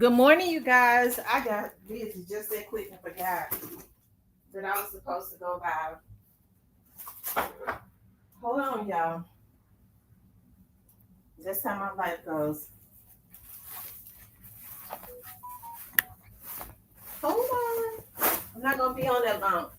Good morning, you guys. I got busy just that quick and forgot that I was supposed to go live. Hold on, y'all. That's how my life goes. Hold on. I'm not gonna be on that long.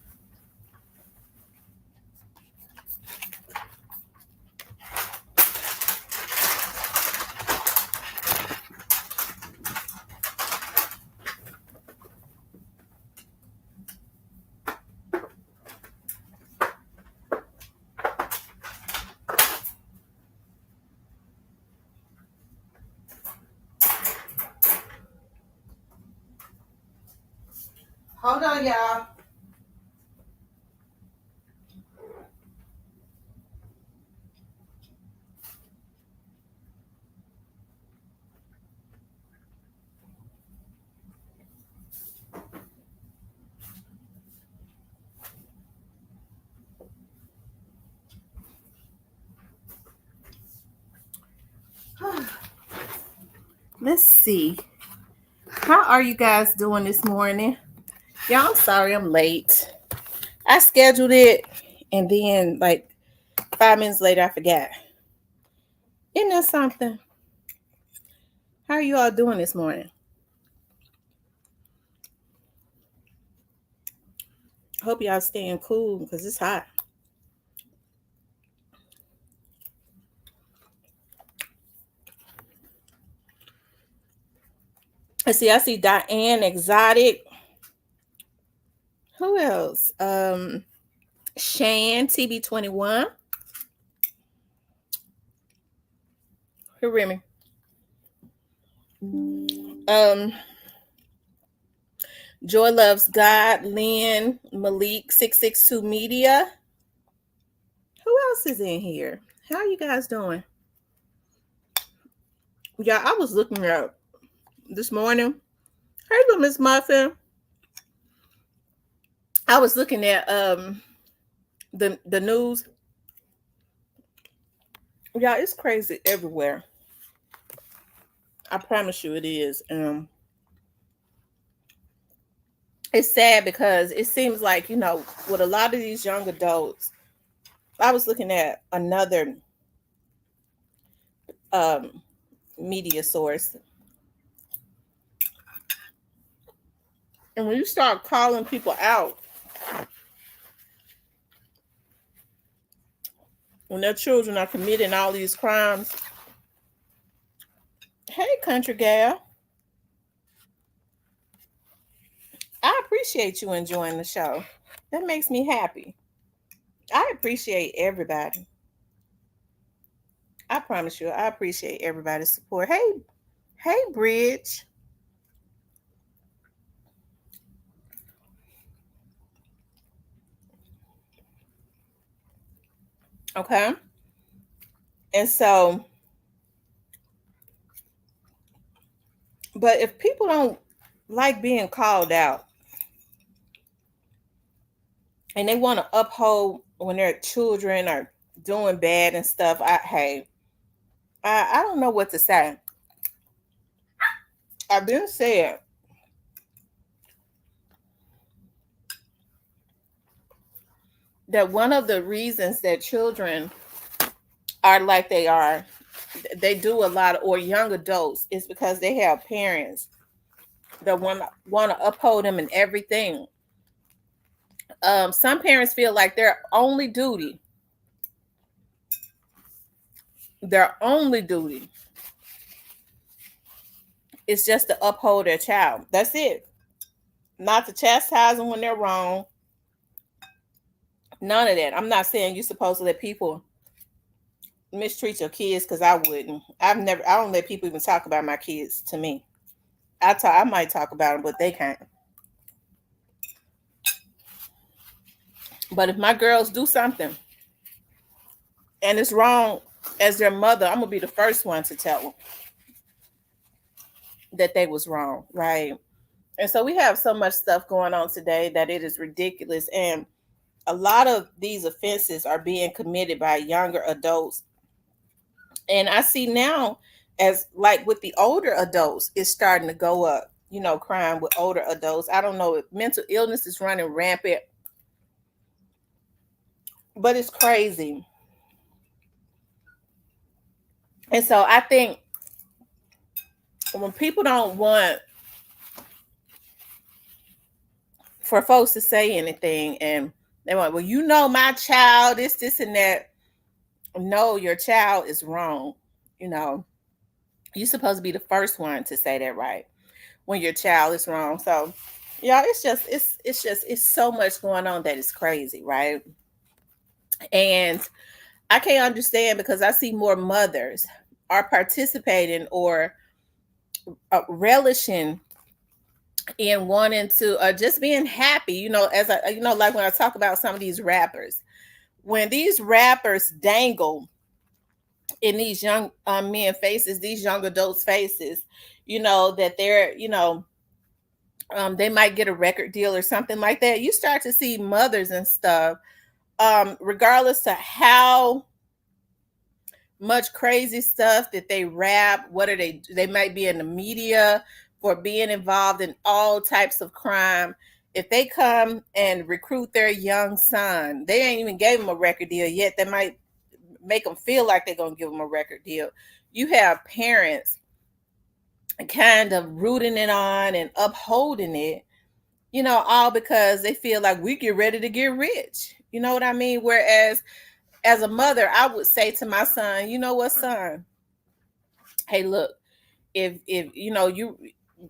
Hold on, y'all. Let's see. How are you guys doing this morning? Y'all, I'm sorry I'm late. I scheduled it and then like 5 minutes later I forgot. Isn't that something? How are you all doing this morning? Hope y'all staying cool because it's hot. I see Diane Exotic. Who else? Shan TB21. Who Remy? Joy Loves God, Lynn, Malik, 662 Media. Who else is in here? How are you guys doing? Yeah, I was looking up this morning. Hey, little Miss Muffin. I was looking at the news. Yeah, it's crazy everywhere. I promise you it is. It's sad because it seems like, with a lot of these young adults, I was looking at another media source. And when you start calling people out, when their children are committing all these crimes, hey, country gal, I appreciate you enjoying the show. That makes me happy. I appreciate everybody. I promise you, I appreciate everybody's support. Hey, Bridge. Okay. And so, but if people don't like being called out and they want to uphold when their children are doing bad and stuff, I don't know what to say. I've been said that one of the reasons that children are like they do a lot, or young adults, is because they have parents that want to uphold them in everything. Some parents feel like their only duty is just to uphold their child. That's it. Not to chastise them when they're wrong. None of that. I'm not saying you're supposed to let people mistreat your kids, because I wouldn't. I don't let people even talk about my kids to me. I might talk about them, but they can't. But if my girls do something and it's wrong, as their mother, I'm gonna be the first one to tell them that they was wrong, right? And so we have so much stuff going on today that it is ridiculous, and a lot of these offenses are being committed by younger adults. And I see now as like with the older adults, it's starting to go up, crime with older adults. I don't know if mental illness is running rampant, but it's crazy. And so I think when people don't want for folks to say anything and they want, well, my child, this, and that. No, your child is wrong. You're supposed to be the first one to say that, right? When your child is wrong. So, it's so much going on that is crazy, right? And I can't understand because I see more mothers are participating or relishing in wanting to just being happy, as like when I talk about some of these rappers, when these rappers dangle in these young men faces, these young adults faces, that they're, they might get a record deal or something like that. You start to see mothers and stuff, regardless to how much crazy stuff that they rap, what are they might be in the media for being involved in all types of crime. If they come and recruit their young son, they ain't even gave him a record deal yet. They might make them feel like they're going to give them a record deal. You have parents kind of rooting it on and upholding it, all because they feel like we get ready to get rich. You know what I mean? Whereas as a mother, I would say to my son, you know what, son? Hey, look, if you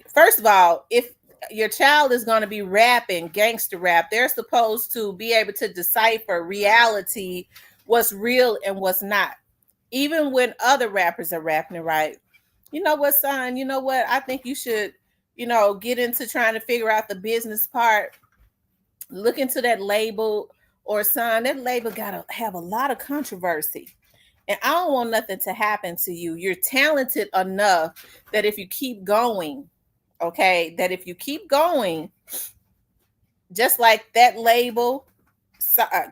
first of all, if your child is going to be rapping gangster rap, they're supposed to be able to decipher reality, what's real and what's not. Even when other rappers are rapping it right. You know what, son? You know what? I think you should, get into trying to figure out the business part. Look into that label, or son, that label got to have a lot of controversy. And I don't want nothing to happen to you. You're talented enough that if you keep going, okay, just like that label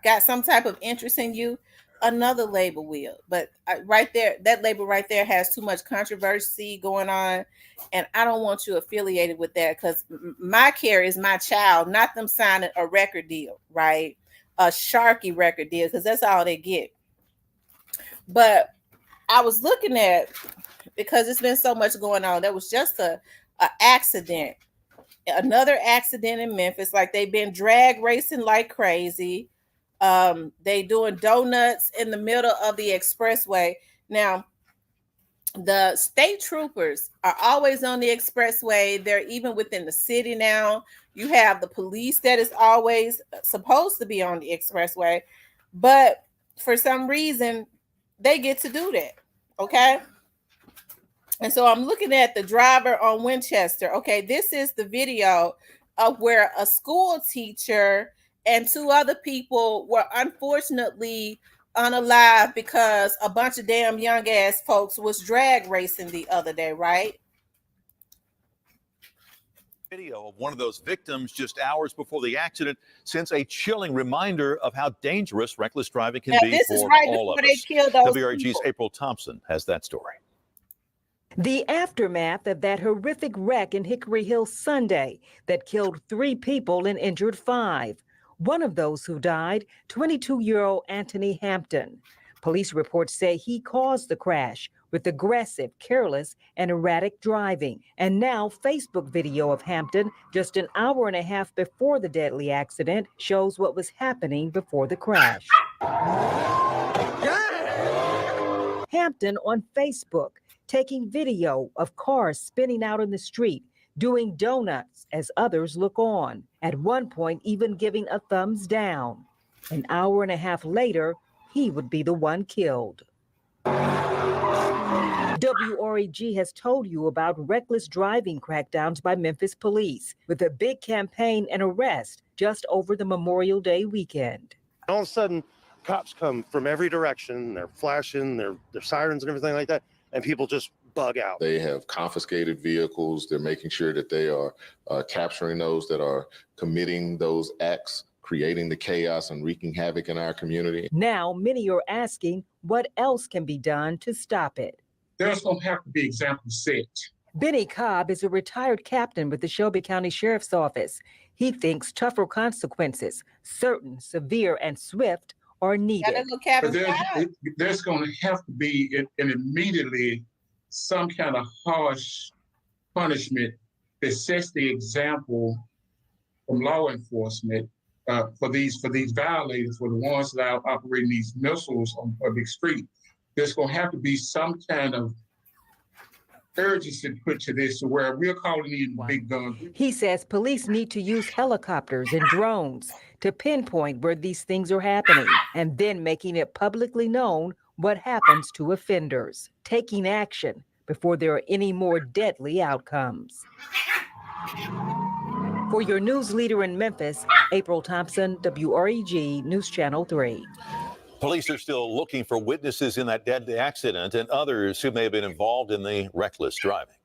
got some type of interest in you, another label will. But right there, that label right there has too much controversy going on, and I don't want you affiliated with that, because my care is my child, not them signing a record deal, right? A Sharky record deal, because that's all they get. But I was looking at, because it's been so much going on, there was just a accident, another accident in Memphis. Like, they've been drag racing like crazy. They doing donuts in the middle of the expressway. Now, the state troopers are always on the expressway. They're even within the city now. You have the police that is always supposed to be on the expressway, but for some reason they get to do that. Okay. And so I'm looking at the driver on Winchester. Okay, this is the video of where a school teacher and two other people were unfortunately unalive because a bunch of damn young ass folks was drag racing the other day, right? Video of one of those victims just hours before the accident sends a chilling reminder of how dangerous reckless driving can be for all of us. WRG's April Thompson has that story. The aftermath of that horrific wreck in Hickory Hill Sunday that killed 3 people and injured 5. One of those who died, 22-year-old Anthony Hampton. Police reports say he caused the crash with aggressive, careless, and erratic driving. And now Facebook video of Hampton just an hour and a half before the deadly accident shows what was happening before the crash. Hampton on Facebook taking video of cars spinning out in the street, doing donuts as others look on, at one point even giving a thumbs down. An hour and a half later, he would be the one killed. WREG has told you about reckless driving crackdowns by Memphis police, with a big campaign and arrest just over the Memorial Day weekend. All of a sudden, cops come from every direction. They're flashing, their sirens and everything like that, and people just bug out. They have confiscated vehicles. They're making sure that they are capturing those that are committing those acts, creating the chaos and wreaking havoc in our community. Now, many are asking what else can be done to stop it. there's going to have to be examples set. Benny Cobb is a retired captain with the Shelby County Sheriff's Office. He thinks tougher consequences, certain, severe, and swift, are needed. But there's going to have to be an immediately some kind of harsh punishment that sets the example from law enforcement for these violators, for the ones that are operating these missiles on public street. There's going to have to be some kind of urgency put to this, to where we're calling in big guns. He says police need to use helicopters and drones to pinpoint where these things are happening, and then making it publicly known what happens to offenders, taking action before there are any more deadly outcomes. For your news leader in Memphis, April Thompson, WREG News Channel 3. Police are still looking for witnesses in that deadly accident and others who may have been involved in the reckless driving.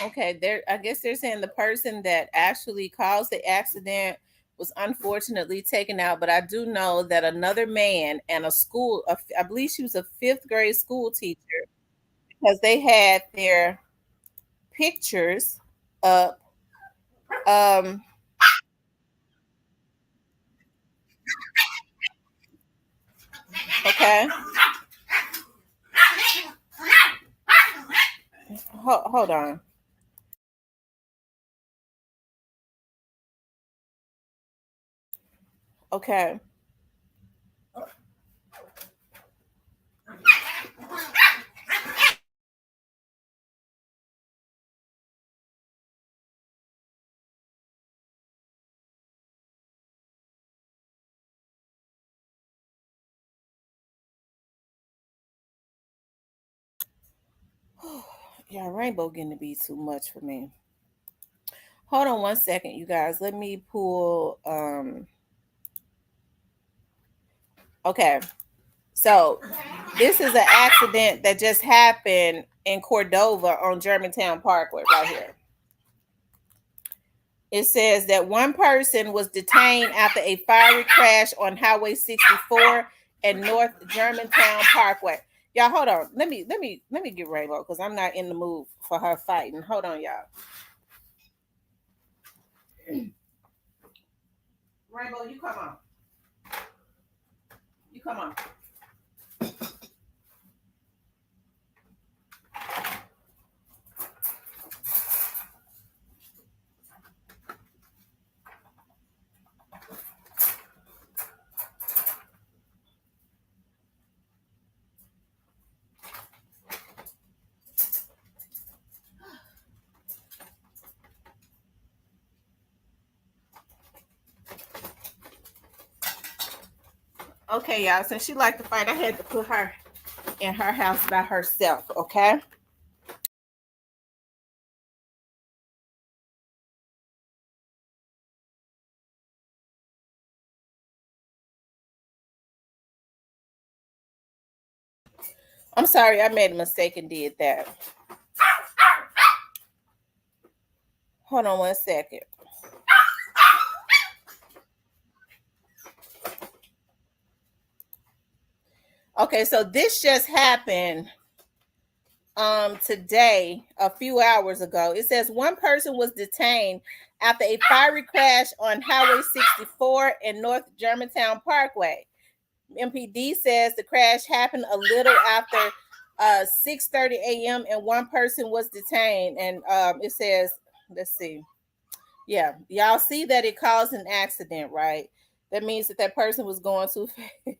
Okay, I guess they're saying the person that actually caused the accident was unfortunately taken out, but I do know that another man and I believe she was a 5th grade school teacher, because they had their pictures up. Okay. Hold on. Okay. Yeah, Rainbow getting to be too much for me. Hold on one second, you guys. Let me pull. Okay. So this is an accident that just happened in Cordova on Germantown Parkway right here. It says that one person was detained after a fiery crash on Highway 64 and North Germantown Parkway. Y'all, hold on. Let me get Rainbow, because I'm not in the mood for her fighting. Hold on, y'all. Rainbow, you come on. You come on. Okay, y'all, since she liked to fight, I had to put her in her house by herself, okay? I'm sorry, I made a mistake and did that. Hold on one second. Okay, so this just happened today, a few hours ago. It says one person was detained after a fiery crash on Highway 64 and North Germantown Parkway. MPD says the crash happened a little after 6:30 a.m. and one person was detained. And it says, let's see. Yeah, y'all see that it caused an accident, right? That means that person was going too fast.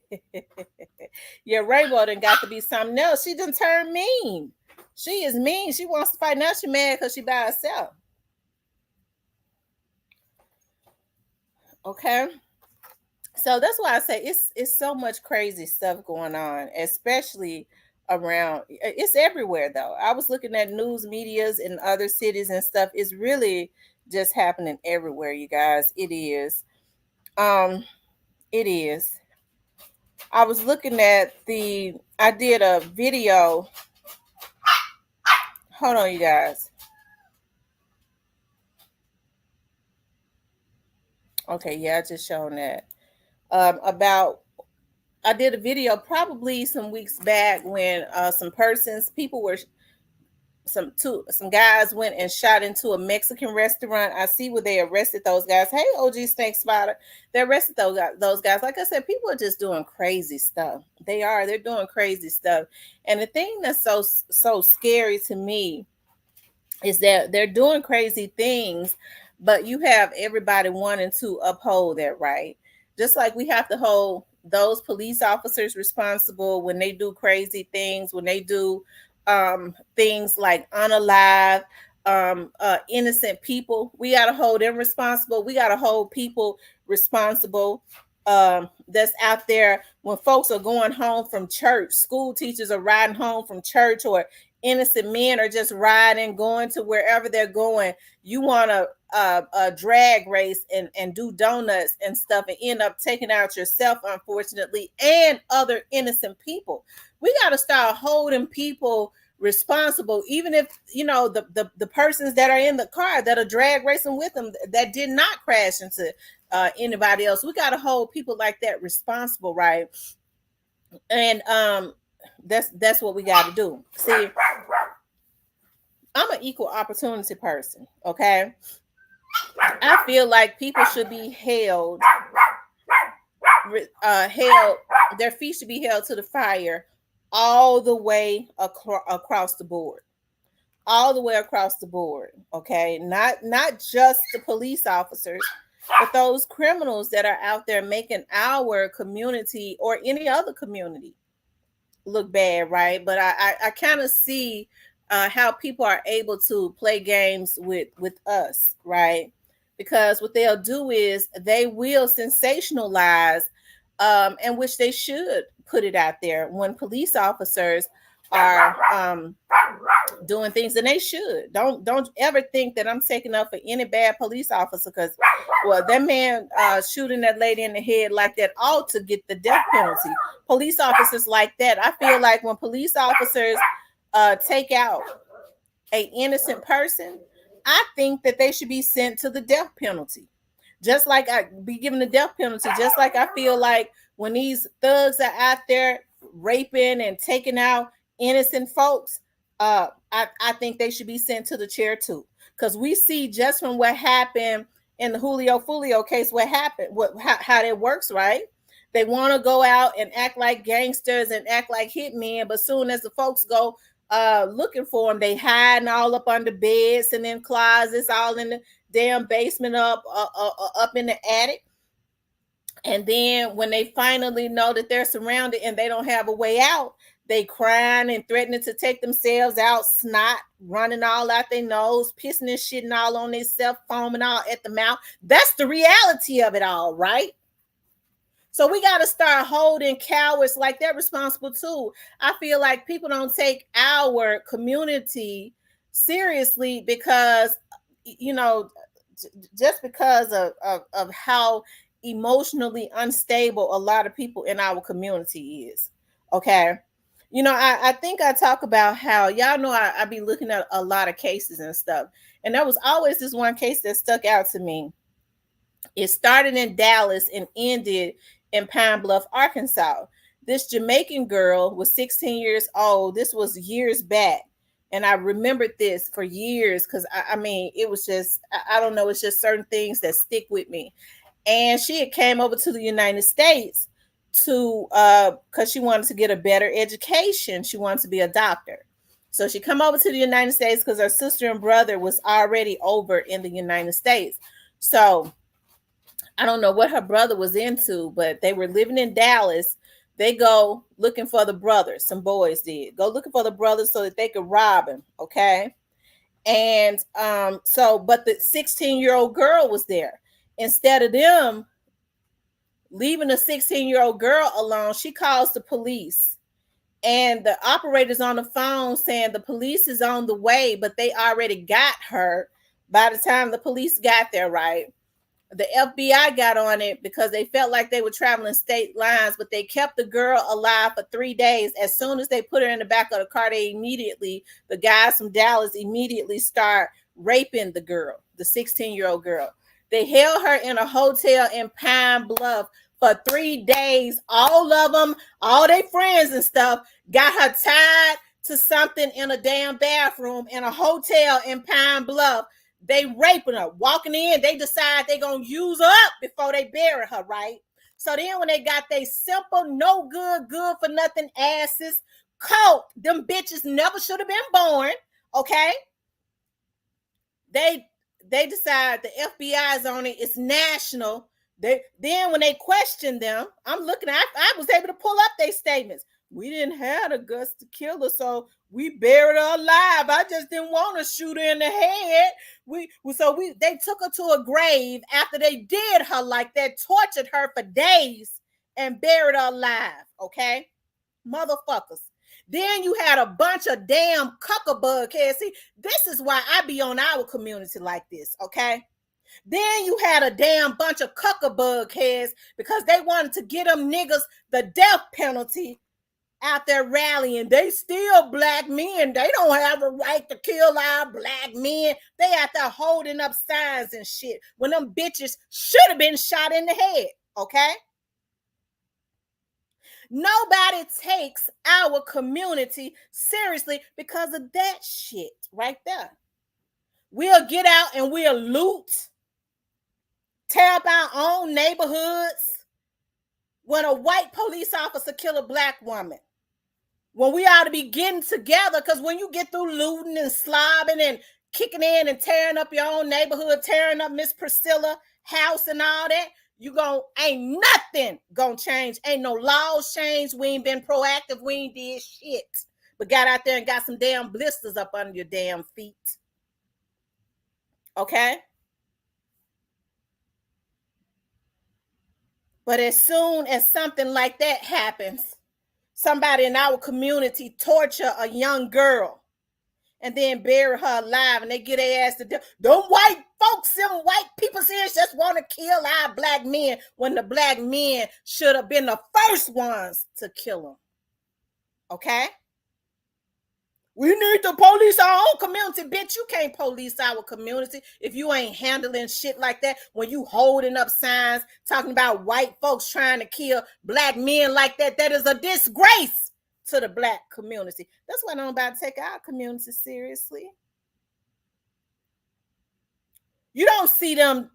Yeah, Rainbow done got to be something else. She done turned mean. She is mean. She wants to fight. Now she mad because she by herself. Okay. So that's why I say it's so much crazy stuff going on, especially around. It's everywhere though. I was looking at news medias in other cities and stuff. It's really just happening everywhere, you guys. It is. It is. I was looking at I did a video. Hold on, you guys. Okay, yeah, I just shown that. About I did a video probably some weeks back when some guys went and shot into a Mexican restaurant. I see where they arrested those guys. Hey, OG Snake Spotter, they arrested those guys. Like I said, people are just doing crazy stuff. They're doing crazy stuff. And the thing that's so scary to me is that they're doing crazy things, but you have everybody wanting to uphold that right. Just like we have to hold those police officers responsible when they do crazy things, when they do things like unalive innocent people. We got to hold them responsible. We got to hold people responsible that's out there when folks are going home from church. School teachers are riding home from church, or innocent men are just riding, going to wherever they're going. You want a drag race and do donuts and stuff and end up taking out yourself, unfortunately, and other innocent people. We got to start holding people responsible, even if, you know, the persons that are in the car that are drag racing with them that did not crash into anybody else. We got to hold people like that responsible, right? And that's what we got to do. See, I'm an equal opportunity person, okay? I feel like people should be held, their feet should be held to the fire all the way across the board. All the way across the board, okay? Not just the police officers, but those criminals that are out there making our community or any other community look bad, right? But I kind of see how people are able to play games with us, right? Because what they'll do is they will sensationalize, and which they should put it out there when police officers are doing things, and they should. Don't ever think that I'm taking up for any bad police officer, because, well, that man shooting that lady in the head like that ought to get the death penalty. Police officers like that, I feel like when police officers take out an innocent person, I think that they should be sent to the death penalty. Just like I be given the death penalty, just like I feel like when these thugs are out there raping and taking out innocent folks, I think they should be sent to the chair too. Because we see just from what happened in the Julio Fulio case, what happened, how that works, right? They want to go out and act like gangsters and act like hitmen, but soon as the folks go looking for them, they hiding all up under beds and in closets, all in the damn basement, up in the attic. And then when they finally know that they're surrounded and they don't have a way out, they crying and threatening to take themselves out, snot running all out their nose, pissing and shitting all on themselves, foaming all at the mouth. That's the reality of it all, right? So we got to start holding cowards like they're responsible too. I feel like people don't take our community seriously because, you know, just because of how emotionally unstable a lot of people in our community is. Okay. You know, I think I talk about how, y'all know, I be looking at a lot of cases and stuff. And there was always this one case that stuck out to me. It started in Dallas and ended in Pine Bluff, Arkansas. This Jamaican girl was 16 years old. This was years back. And I remembered this for years because, I mean, it was just, I don't know, it's just certain things that stick with me. And she had came over to the United States to, because she wanted to get a better education. She wanted to be a doctor. So she come over to the United States because her sister and brother was already over in the United States. So I don't know what her brother was into, but they were living in Dallas. They go looking for the brothers. Some boys did go looking for the brothers so that they could rob him. Okay. And but the 16-year-old girl was there. Instead of them leaving the 16-year-old girl alone, she calls the police. And the operator's on the phone saying the police is on the way, but they already got her by the time the police got there, right? The FBI got on it because they felt like they were traveling state lines, but they kept the girl alive for 3 days. As soon as they put her in the back of the car, the guys from Dallas immediately start raping the girl, the 16-year-old girl. They held her in a hotel in Pine Bluff for 3 days. All of them, all their friends and stuff, got her tied to something in a damn bathroom in a hotel in Pine Bluff. They raping her, walking in. They decide they're going to use her up before they bury her, right? So then when they got they simple, no good, good for nothing asses caught, them bitches never should have been born, okay? They decide the FBI is on it. It's national. Then when they question them, I'm looking at, I was able to pull up their statements. We didn't have the guts to kill her, so we buried her alive. I just didn't want to shoot her in the head. They took her to a grave after they did her like that, tortured her for days, and buried her alive. Okay, motherfuckers. Then you had a bunch of damn cuckabug heads. See, this is why I be on our community like this. Okay. Then you had a damn bunch of cuckabug heads because they wanted to get them niggas the death penalty out there rallying. They still black men. They don't have a right to kill our black men. They out there holding up signs and shit when them bitches should have been shot in the head. Okay? Nobody takes our community seriously because of that shit right there. We'll get out and we'll loot, tear up our own neighborhoods when a white police officer kill a black woman. When we ought to be getting together, because when you get through looting and slobbing and kicking in and tearing up your own neighborhood, tearing up Miss Priscilla house and all that, ain't nothing gonna change. Ain't no laws changed. We ain't been proactive. We ain't did shit. But got out there and got some damn blisters up under your damn feet. Okay? But as soon as something like that happens, somebody in our community torture a young girl and then bury her alive, and they get their ass to death. Them white folks, them white people just want to kill our black men when the black men should have been the first ones to kill them. Okay? We need to police our own community. Bitch, you can't police our community if you ain't handling shit like that. When you holding up signs talking about white folks trying to kill black men like that, that is a disgrace to the black community. That's why I'm about to take our community seriously. You don't see them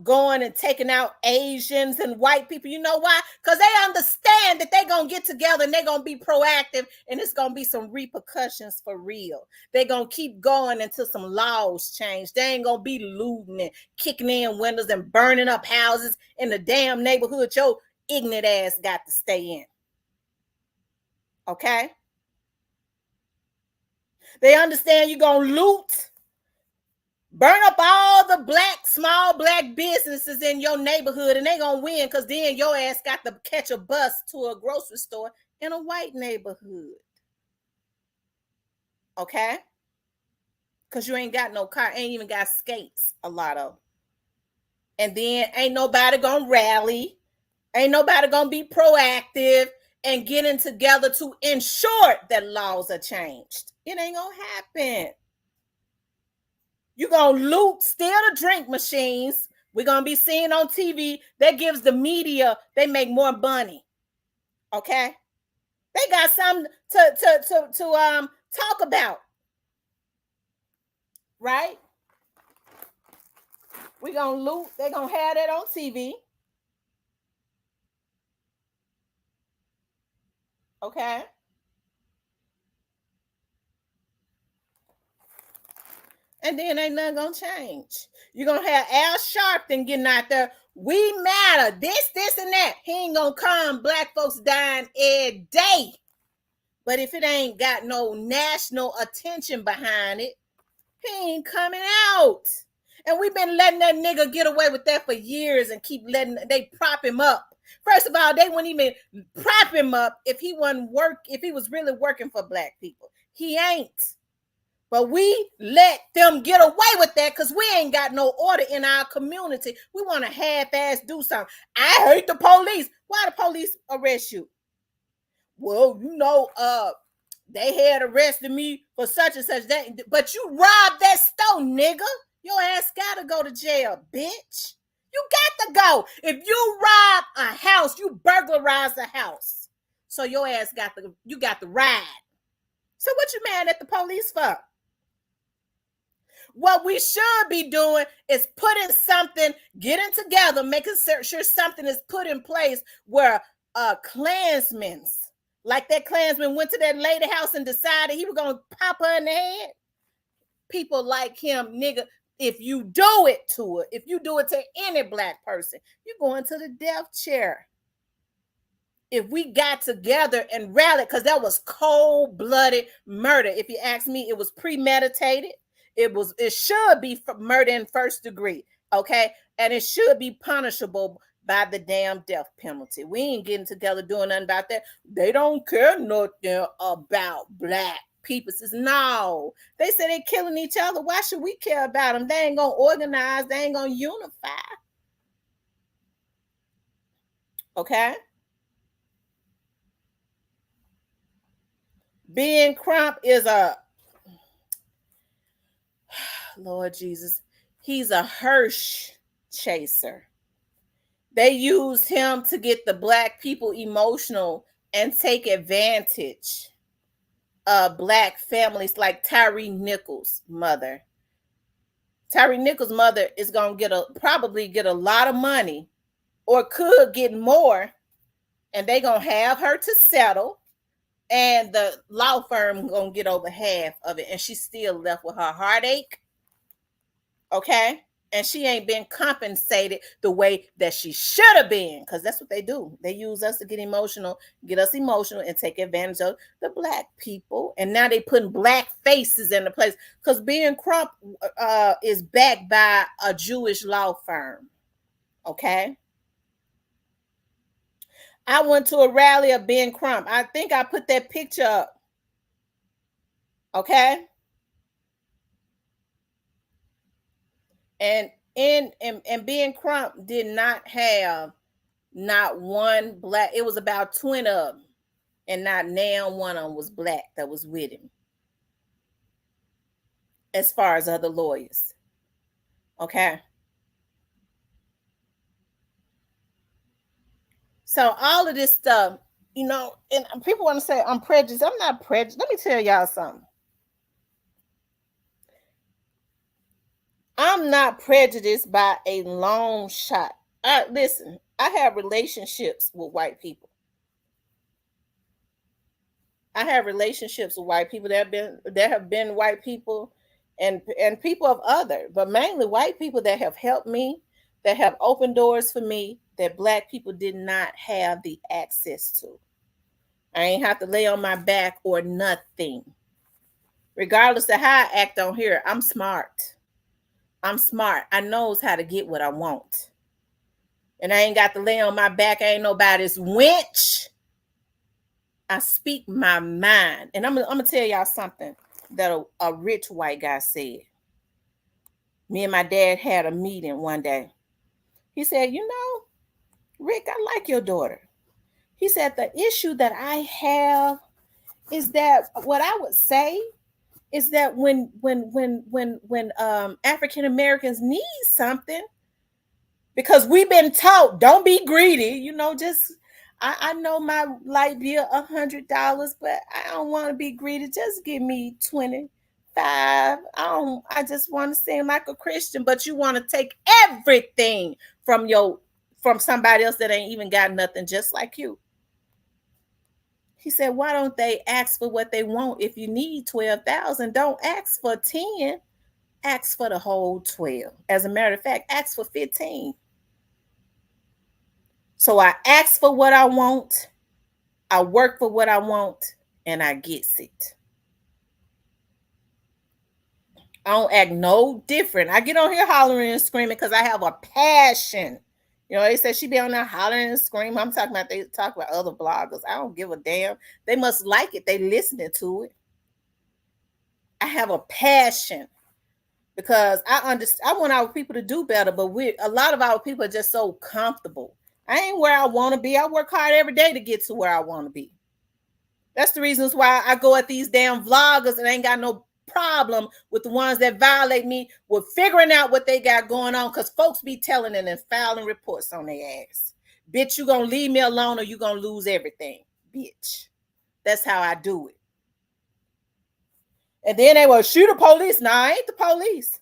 going and taking out Asians and white people. You know why? Because they understand that they're going to get together and they're going to be proactive and it's going to be some repercussions for real. They're going to keep going until some laws change. They ain't going to be looting and kicking in windows and burning up houses in the damn neighborhood your ignorant ass got to stay in. Okay? They understand you're going to loot, burn up all the small black businesses in your neighborhood, and they gonna win because then your ass got to catch a bus to a grocery store in a white neighborhood. Okay? Because you ain't got no car, ain't even got skates, a lot of. And then ain't nobody gonna rally, ain't nobody gonna be proactive and getting together to ensure that laws are changed. It ain't gonna happen. You're going to loot, steal the drink machines. We're going to be seeing on TV. That gives the media, they make more money. Okay? They got something to talk about. Right? We're going to loot. They're going to have that on TV. Okay? And then ain't nothing gonna change. You're gonna have Al Sharpton getting out there. We matter. This, and that. He ain't gonna come. Black folks dying every day. But if it ain't got no national attention behind it, he ain't coming out. And we've been letting that nigga get away with that for years and keep they prop him up. First of all, they wouldn't even prop him up if he was really working for black people. He ain't. But we let them get away with that because we ain't got no order in our community. We want to half-ass do something. I hate the police. Why the police arrest you? Well, they had arrested me for such and such. But you robbed that store, nigga. Your ass gotta go to jail, bitch. You got to go. If you rob a house, you burglarize a house. So your ass got the ride. So what you mad at the police for? What we should be doing is putting something, getting together, making sure something is put in place where Klansmen, like that Klansman went to that lady house and decided he was going to pop her in the head. People like him, nigga, if you do it to her, if you do it to any black person, you're going to the death chair. If we got together and rallied, because that was cold-blooded murder. If you ask me, it was premeditated. It should be murder in first degree, okay? And it should be punishable by the damn death penalty. We ain't getting together doing nothing about that. They don't care nothing about black people. Says no. They say they're killing each other. Why should we care about them? They ain't gonna organize. They ain't gonna unify. Okay? Ben Crump is a Lord Jesus. He's a Hirsch chaser. They use him to get the black people emotional and take advantage of black families like Tyree Nichols' mother. Tyree Nichols' mother is going to probably get a lot of money or could get more, and they're going to have her to settle, and the law firm going to get over half of it, and she's still left with her heartache. Okay? And she ain't been compensated the way that she should have been, because that's what they do. They use us to get us emotional and take advantage of the black people. And now they putting black faces in the place, because Ben Crump is backed by a Jewish law firm. Okay? I went to a rally of Ben Crump. I think I put that picture up. Okay? And Ben Crump did not have not one black. It was about 20 of them, and not now one of them was black that was with him, as far as other lawyers. Okay. So all of this stuff, you know, and people want to say I'm prejudiced. I'm not prejudiced. Let me tell y'all something. I'm not prejudiced by a long shot. Listen, I have relationships with white people. I have relationships with white people. There have been white people and people of other, but mainly white people that have helped me, that have opened doors for me that black people did not have the access to. I ain't have to lay on my back or nothing. Regardless of how I act on here, I'm smart. I'm smart. I knows how to get what I want. And I ain't got to lay on my back. I ain't nobody's wench. I speak my mind. And I'm going to tell y'all something that a rich white guy said. Me and my dad had a meeting one day. He said, you know, Rick, I like your daughter. He said, the issue that I have is that what I would say is that when African Americans need something, because we've been taught, don't be greedy, you know, just I know my light bill $100, but I don't want to be greedy. Just give me 25. I just want to seem like a Christian, but you want to take everything from somebody else that ain't even got nothing, just like you. He said, why don't they ask for what they want? If you need 12,000, don't ask for 10. Ask for the whole 12. As a matter of fact, ask for 15. So I ask for what I want. I work for what I want, and I gets it. I don't act no different. I get on here hollering and screaming because I have a passion. You know, they said she be on there hollering and screaming. I'm talking about, they talk about other bloggers. I don't give a damn. They must like it. They listening to it. I have a passion because I want our people to do better, but a lot of our people are just so comfortable. I ain't where I want to be. I work hard every day to get to where I want to be. That's the reasons why I go at these damn vloggers and ain't got no problem with the ones that violate me with figuring out what they got going on, because folks be telling and then filing reports on their ass. Bitch, you gonna leave me alone or you gonna lose everything, bitch. That's how I do it. And then they will shoot the police. Nah, I ain't the police.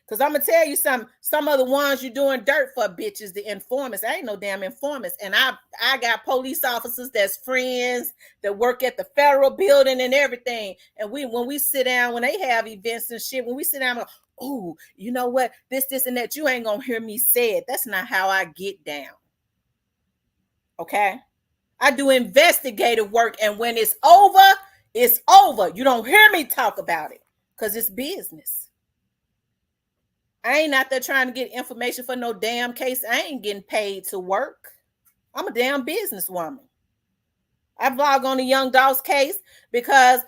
Because I'm going to tell you some of the ones you doing dirt for, bitches, the informants. I ain't no damn informants. And I got police officers that's friends that work at the federal building and everything. And when we sit down, when they have events and shit, when we sit down, oh, you know what? This, and that, you ain't going to hear me say it. That's not how I get down. Okay? I do investigative work. And when it's over, it's over. You don't hear me talk about it because it's business. I ain't out there trying to get information for no damn case. I ain't getting paid to work. I'm a damn businesswoman. I vlog on the Young Dolls case because,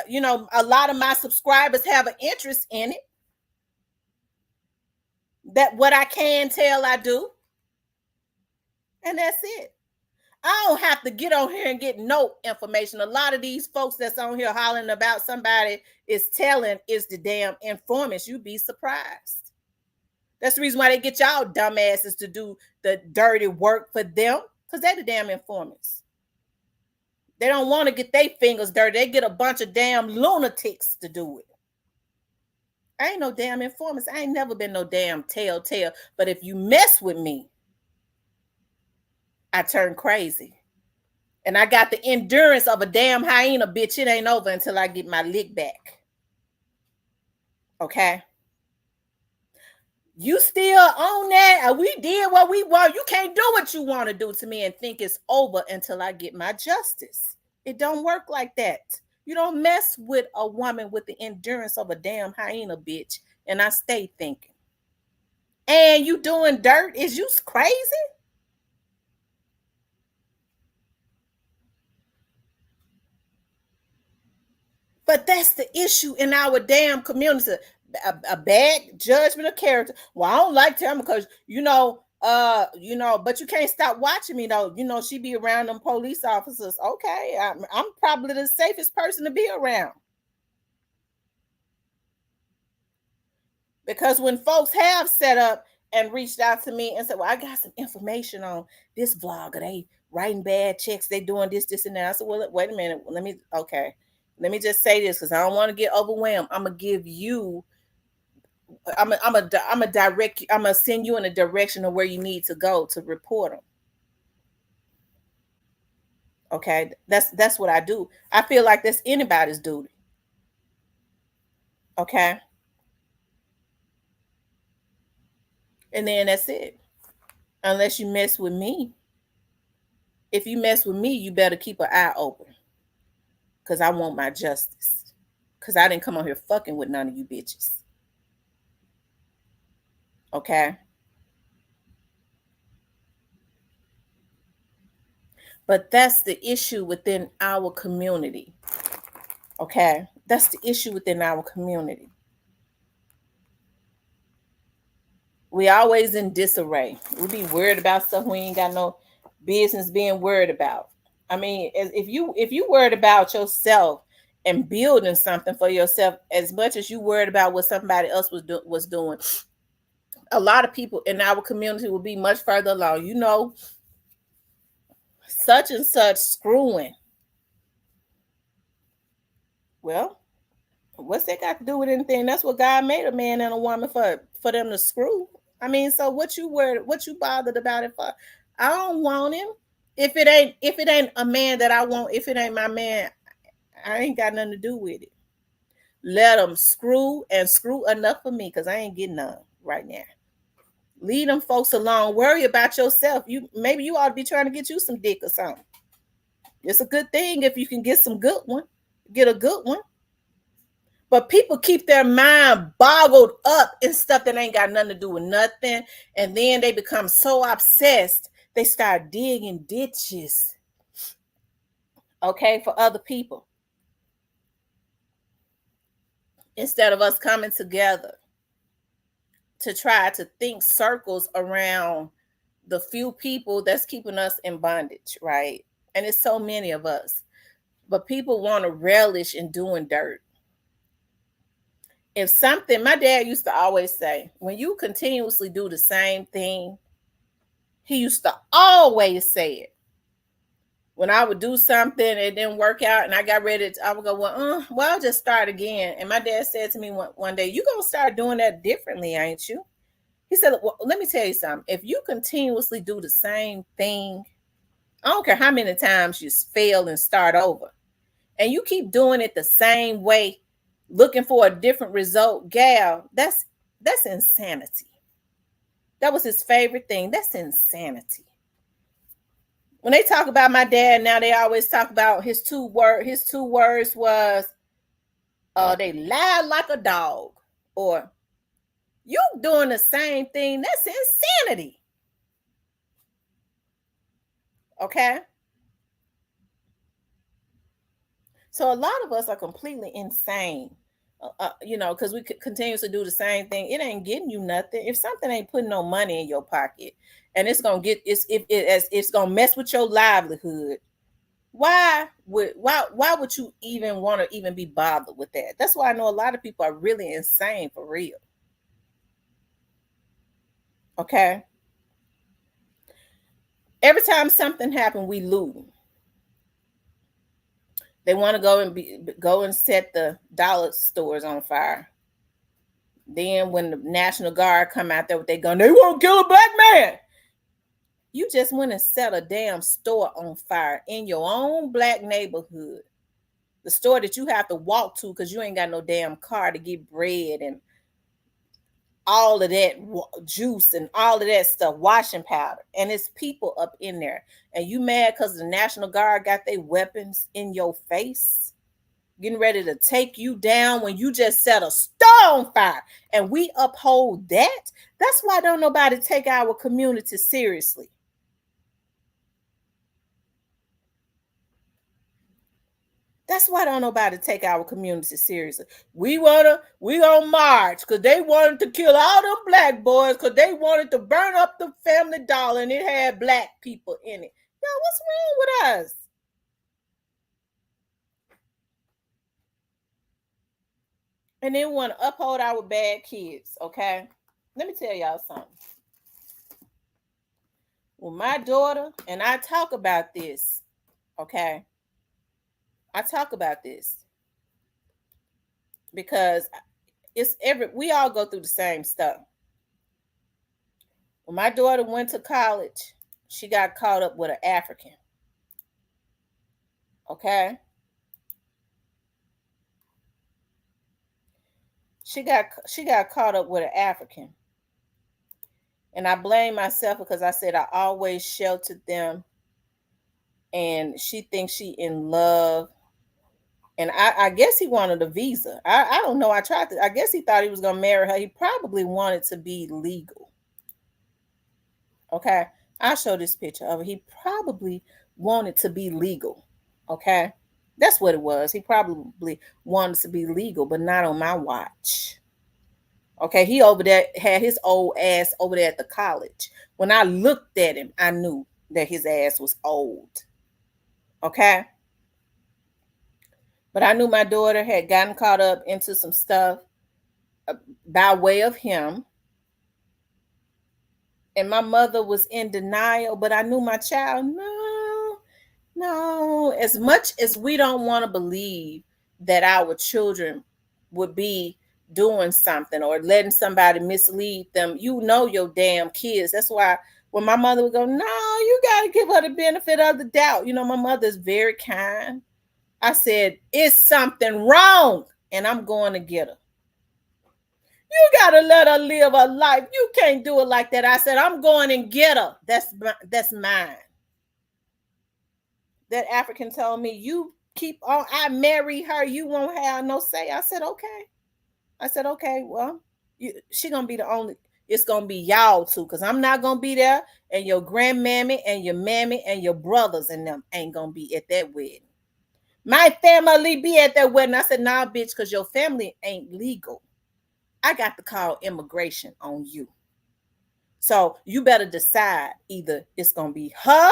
you know, a lot of my subscribers have an interest in it. That what I can tell, I do. And that's it. I don't have to get on here and get no information. A lot of these folks that's on here hollering about somebody is telling is the damn informants. You'd be surprised. That's the reason why they get y'all dumbasses to do the dirty work for them, because they're the damn informants. They don't want to get their fingers dirty. They get a bunch of damn lunatics to do it. I ain't no damn informants. I ain't never been no damn telltale. But if you mess with me, I turn crazy. And I got the endurance of a damn hyena, bitch. It ain't over until I get my lick back. Okay? You still on that? We did what we want. You can't do what you want to do to me and think it's over until I get my justice. It don't work like that. You don't mess with a woman with the endurance of a damn hyena, bitch. And I stay thinking. And you doing dirt? Is you crazy? But that's the issue in our damn community. A bad judgment of character. Well, I don't like Tamara because but you can't stop watching me though. You know, she be around them police officers. Okay, I'm probably the safest person to be around. Because when folks have set up and reached out to me and said, well, I got some information on this vlogger. They writing bad checks. They doing this, and that. I said, well, wait a minute. Let me just say this because I don't want to get overwhelmed. I'm gonna give you. I'm gonna send you in a direction of where you need to go to report them. Okay, that's what I do. I feel like that's anybody's duty. Okay, and then that's it. Unless you mess with me. If you mess with me, you better keep an eye open. Because I want my justice. Because I didn't come on here fucking with none of you bitches. Okay? But that's the issue within our community. Okay? That's the issue within our community. We always in disarray. We be worried about stuff we ain't got no business being worried about. I mean, if you worried about yourself and building something for yourself as much as you worried about what somebody else was doing, a lot of people in our community will be much further along. You know, such and such screwing. Well, what's that got to do with anything? That's what God made a man and a woman for them to screw. I mean, so what you bothered about it for? I don't want him. If it ain't a man that I want, if it ain't my man, I ain't got nothing to do with it. Let them screw enough for me because I ain't getting none right now. Leave them folks alone. Worry about yourself. Maybe you ought to be trying to get you some dick or something. It's a good thing if you can get some good one. Get a good one. But people keep their mind boggled up in stuff that ain't got nothing to do with nothing. And then they become so obsessed, they start digging ditches, okay, for other people. Instead of us coming together to try to think circles around the few people that's keeping us in bondage, right? And it's so many of us. But people want to relish in doing dirt. if something, my dad used to always say, when you continuously do the same thing, he used to always say it. When I would do something, it didn't work out, and I got ready to, I would go, well, I'll just start again. And my dad said to me one day, "You gonna start doing that differently, ain't you?" He said, "Well, let me tell you something. If you continuously do the same thing, I don't care how many times you fail and start over, and you keep doing it the same way, looking for a different result, gal, that's insanity." That was his favorite thing. That's insanity. When they talk about my dad now, they always talk about his two words was, they lie like a dog, or you doing the same thing. That's insanity. Okay. So a lot of us are completely insane, because we continuously do the same thing. It ain't getting you nothing. If something ain't putting no money in your pocket, and it's gonna gonna mess with your livelihood, why would you even want to even be bothered with that? That's why I know a lot of people are really insane for real. Okay. Every time something happens, we lose. They want to go and set the dollar stores on fire. Then when the National Guard come out there with their gun, they won't kill a black man. You just went and set a damn store on fire in your own black neighborhood. The store that you have to walk to because you ain't got no damn car to get bread and all of that juice and all of that stuff, washing powder. And it's people up in there. And you mad because the National Guard got their weapons in your face, getting ready to take you down when you just set a store on fire. And we uphold that. That's why don't nobody take our community seriously. That's why don't nobody take our community seriously. We gonna march because they wanted to kill all them black boys because they wanted to burn up the Family Dollar and it had black people in it. Yo, what's wrong with us? And then want to uphold our bad kids, okay? Let me tell y'all something. Well, my daughter, and I talk about this, okay? I talk about this because we all go through the same stuff. When my daughter went to college, she got caught up with an African. Okay? She got caught up with an African. And I blame myself because I said I always sheltered them. And she thinks she in love. And I guess he wanted a visa. I don't know. I guess he thought he was going to marry her. He probably wanted to be legal. Okay. I'll show this picture of it. He probably wanted to be legal. Okay. That's what it was. He probably wanted to be legal, but not on my watch. Okay. He over there had his old ass over there at the college. When I looked at him, I knew that his ass was old. Okay. But I knew my daughter had gotten caught up into some stuff by way of him. And my mother was in denial, but I knew my child, no. As much as we don't want to believe that our children would be doing something or letting somebody mislead them, you know your damn kids. That's why when my mother would go, no, you got to give her the benefit of the doubt. You know, my mother's very kind. I said, it's something wrong, and I'm going to get her. You got to let her live her life. You can't do it like that. I said, I'm going and get her. That's mine. That African told me, you keep on, I marry her, you won't have no say. I said, okay. Well, she going to be the only, it's going to be y'all two, because I'm not going to be there, and your grandmammy and your mammy and your brothers and them ain't going to be at that wedding. My family be at that wedding. I said, nah, bitch, because your family ain't legal. I got to call immigration on you. So you better decide either it's going to be her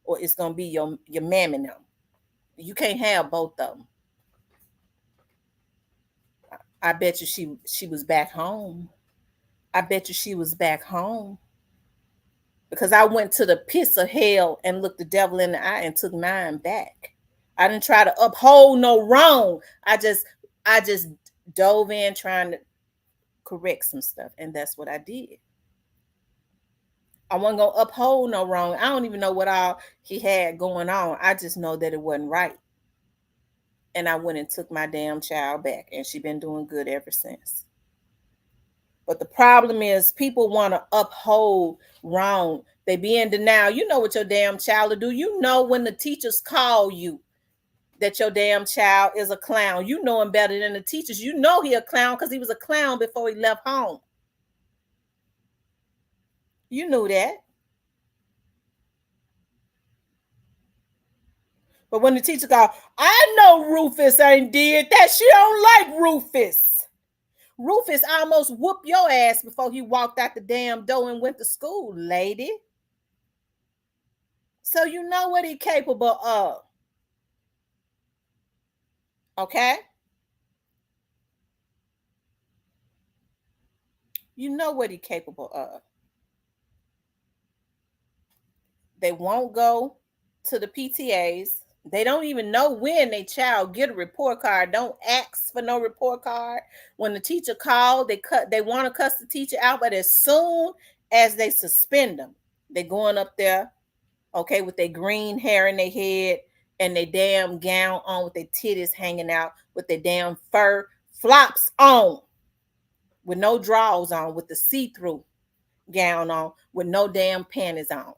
or it's going to be your mammy now. You can't have both of them. I bet you she was back home. I bet you she was back home. Because I went to the pits of hell and looked the devil in the eye and took mine back. I didn't try to uphold no wrong. I just dove in trying to correct some stuff, and that's what I did. I wasn't gonna uphold no wrong. I don't even know what all he had going on. I just know that it wasn't right. And I went and took my damn child back, and she's been doing good ever since. But the problem is people want to uphold wrong. They be in denial. You know what your damn child will do. You know when the teachers call you that your damn child is a clown. You know him better than the teachers. You know he a clown because he was a clown before he left home. You knew that. But when the teacher called, I know Rufus ain't did that. She don't like Rufus. Rufus almost whooped your ass before he walked out the damn door and went to school, lady. So you know what he's capable of. Okay? You know what he's capable of. They won't go to the PTAs. They don't even know when their child get a report card. Don't ask for no report card. When the teacher called, they want to cuss the teacher out, but as soon as they suspend them, they're going up there, okay, with their green hair in their head and their damn gown on with their titties hanging out, with their damn fur flops on, with no drawers on, with the see-through gown on, with no damn panties on,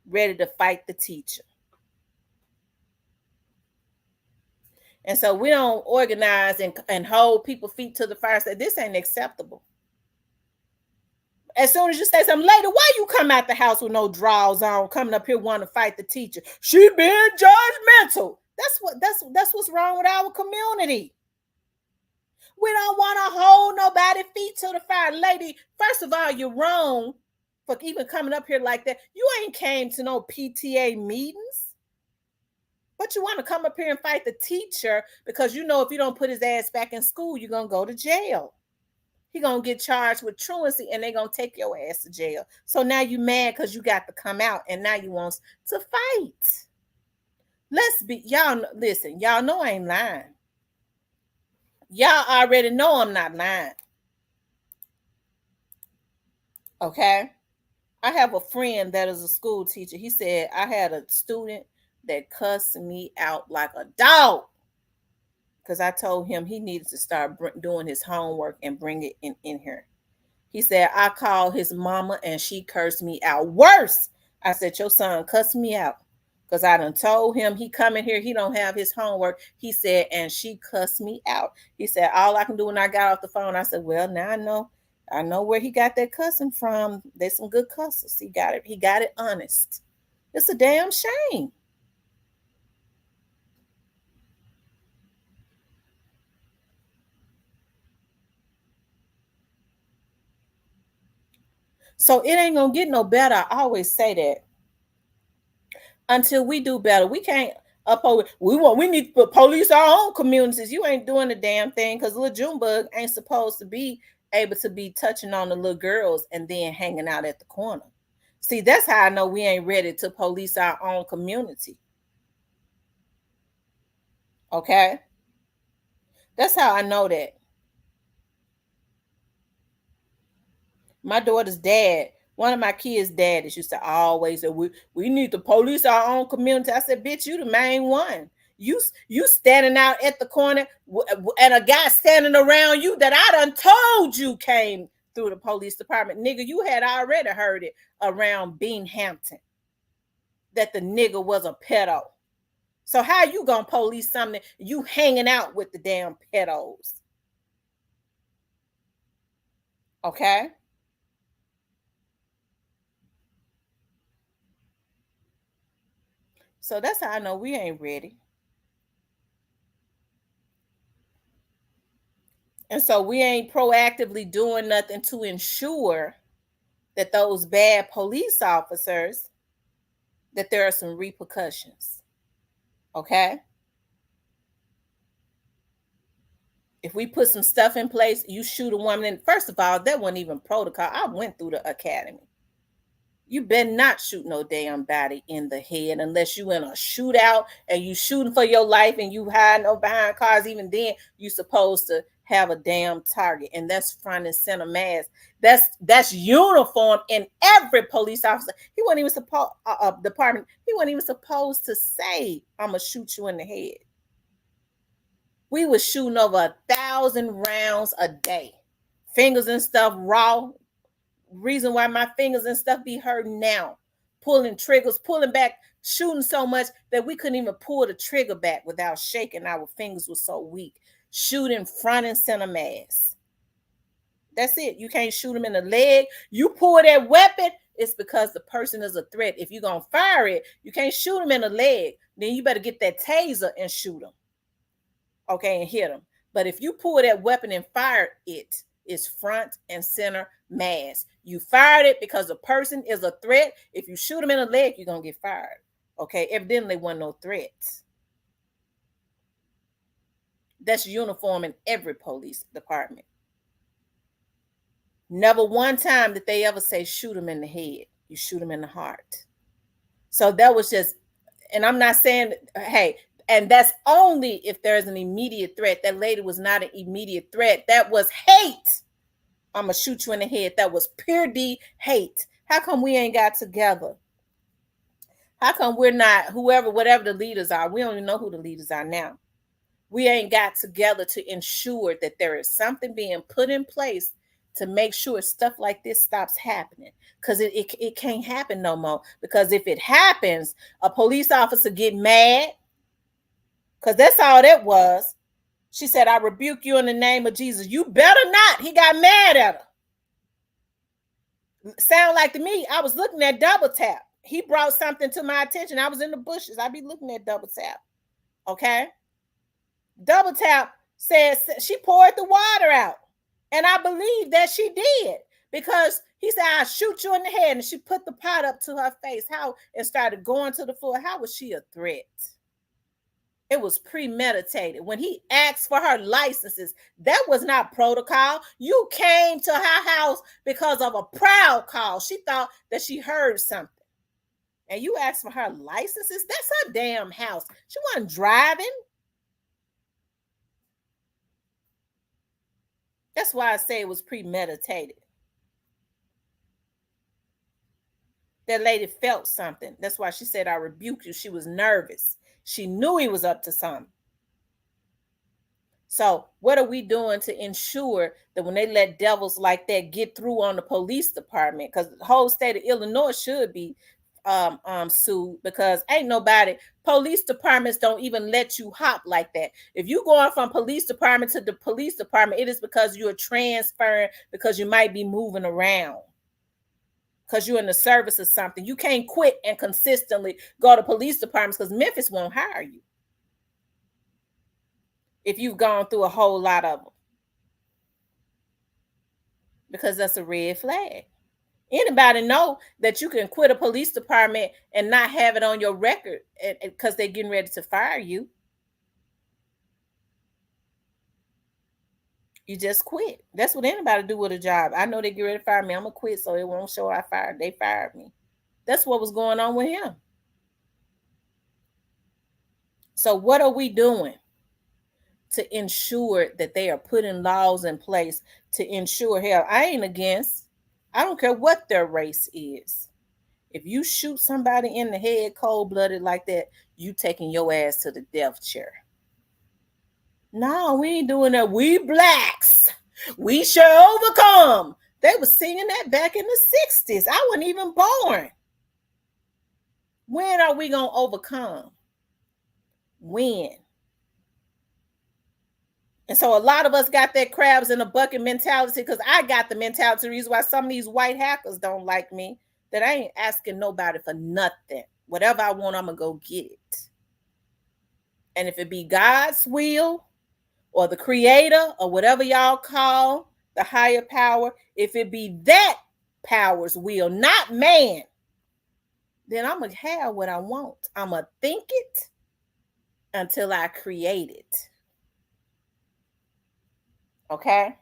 ready to fight the teacher. And so we don't organize and hold people's feet to the fire. Say this ain't acceptable. As soon as you say something later, why you come out the house with no drawers on, coming up here wanting to fight the teacher? She being judgmental. That's what's wrong with our community. We don't want to hold nobody's feet to the fire. Lady, first of all, you're wrong for even coming up here like that. You ain't came to no PTA meetings. But you want to come up here and fight the teacher because you know if you don't put his ass back in school, you're going to go to jail. He's going to get charged with truancy and they're going to take your ass to jail. So now you mad because you got to come out and now you want to fight. Y'all listen, y'all know I ain't lying. Y'all already know I'm not lying. Okay? I have a friend that is a school teacher. He said, I had a student that cussed me out like a dog because I told him he needed to start doing his homework and bring it in here. He said, I called his mama and she cursed me out worse. I said, your son cussed me out because I done told him he come in here, he don't have his homework. He said, and she cussed me out. He said, all I can do when I got off the phone, I said, well, now I know where he got that cussing from. There's some good cusses. He got it honest. It's a damn shame. So it ain't gonna get no better. I always say that. Until we do better, we can't uphold. We need to police our own communities. You ain't doing the damn thing because little Junebug ain't supposed to be able to be touching on the little girls and then hanging out at the corner. See, that's how I know we ain't ready to police our own community. Okay? That's how I know that. My daughter's dad, one of my kids' daddies used to always say, we need to police our own community. I said, bitch, you the main one. You standing out at the corner and a guy standing around you that I done told you came through the police department. Nigga, you had already heard it around Binghamton that the nigga was a pedo. So how you gonna police something you hanging out with the damn pedos? Okay? So that's how I know we ain't ready. And so we ain't proactively doing nothing to ensure that those bad police officers, that there are some repercussions. Okay? If we put some stuff in place, you shoot a woman, and first of all, that wasn't even protocol. I went through the academy. You better not shoot no damn body in the head unless you in a shootout and you shooting for your life and you hiding behind cars. Even then, you supposed to have a damn target, and that's front and center mass. That's uniform in every police officer. He wasn't even supposed department. He wasn't even supposed to say, "I'm gonna shoot you in the head." We was shooting over 1,000 rounds a day, fingers and stuff raw. Reason why my fingers and stuff be hurting now, pulling triggers, pulling back, shooting so much that we couldn't even pull the trigger back without shaking. Our fingers were so weak. Shooting front and center mass. That's it. You can't shoot them in the leg. You pull that weapon, it's because the person is a threat. If you're gonna fire it, you can't shoot them in the leg. Then you better get that taser and shoot them. Okay, and hit them. But if you pull that weapon and fire it, it's front and center mass. You fired it because the person is a threat. If you shoot them in the leg, you're going to get fired. Okay, evidently wasn't no threats. That's uniform in every police department. Never one time did they ever say shoot them in the head. You shoot them in the heart. So that was just, and I'm not saying, hey, and that's only if there's an immediate threat. That lady was not an immediate threat. That was hate. I'm going to shoot you in the head. That was pure D hate. How come we ain't got together? How come we're not, whatever the leaders are, we don't even know who the leaders are now. We ain't got together to ensure that there is something being put in place to make sure stuff like this stops happening. Because it can't happen no more. Because if it happens, a police officer get mad. Because that's all that was. She said, "I rebuke you in the name of Jesus." You better not. He got mad at her. Sound like to me, I was looking at Double Tap. He brought something to my attention. I was in the bushes. I be looking at Double Tap. Okay. Double Tap says she poured the water out. And I believe that she did. Because he said, "I'll shoot you in the head." And she put the pot up to her face. And started going to the floor. How was she a threat? It was premeditated. When he asked for her licenses, that was not protocol. You came to her house because of a proud call. She thought that she heard something. And you asked for her licenses? That's her damn house. She wasn't driving. That's why I say it was premeditated. That lady felt something. That's why she said, "I rebuke you." She was nervous. She knew he was up to something. So what are we doing to ensure that when they let devils like that get through on the police department? Because the whole state of Illinois should be sued, because ain't nobody, police departments don't even let you hop like that. If you going from police department to the police department, it is because you're transferring, because you might be moving around, because you're in the service of something. You can't quit and consistently go to police departments, because Memphis won't hire you if you've gone through a whole lot of them, because that's a red flag. Anybody know that you can quit a police department and not have it on your record because they're getting ready to fire you? You just quit. That's what anybody do with a job. I know they get ready to fire me. I'm going to quit so it won't show I fired. They fired me. That's what was going on with him. So what are we doing to ensure that they are putting laws in place to ensure, hell, I ain't against, I don't care what their race is. If you shoot somebody in the head cold-blooded like that, you taking your ass to the death chair. No, we ain't doing that. We blacks, we shall overcome. They were singing that back in the 60s. I wasn't even born. When are we going to overcome? When? And so a lot of us got that crabs in a bucket mentality, because I got the mentality. The reason why some of these white hackers don't like me, that I ain't asking nobody for nothing. Whatever I want, I'm going to go get it. And if it be God's will or the creator or whatever y'all call the higher power, if it be that power's will, not man, then I'm going to have what I want. I'm going to think it until I create it. Okay?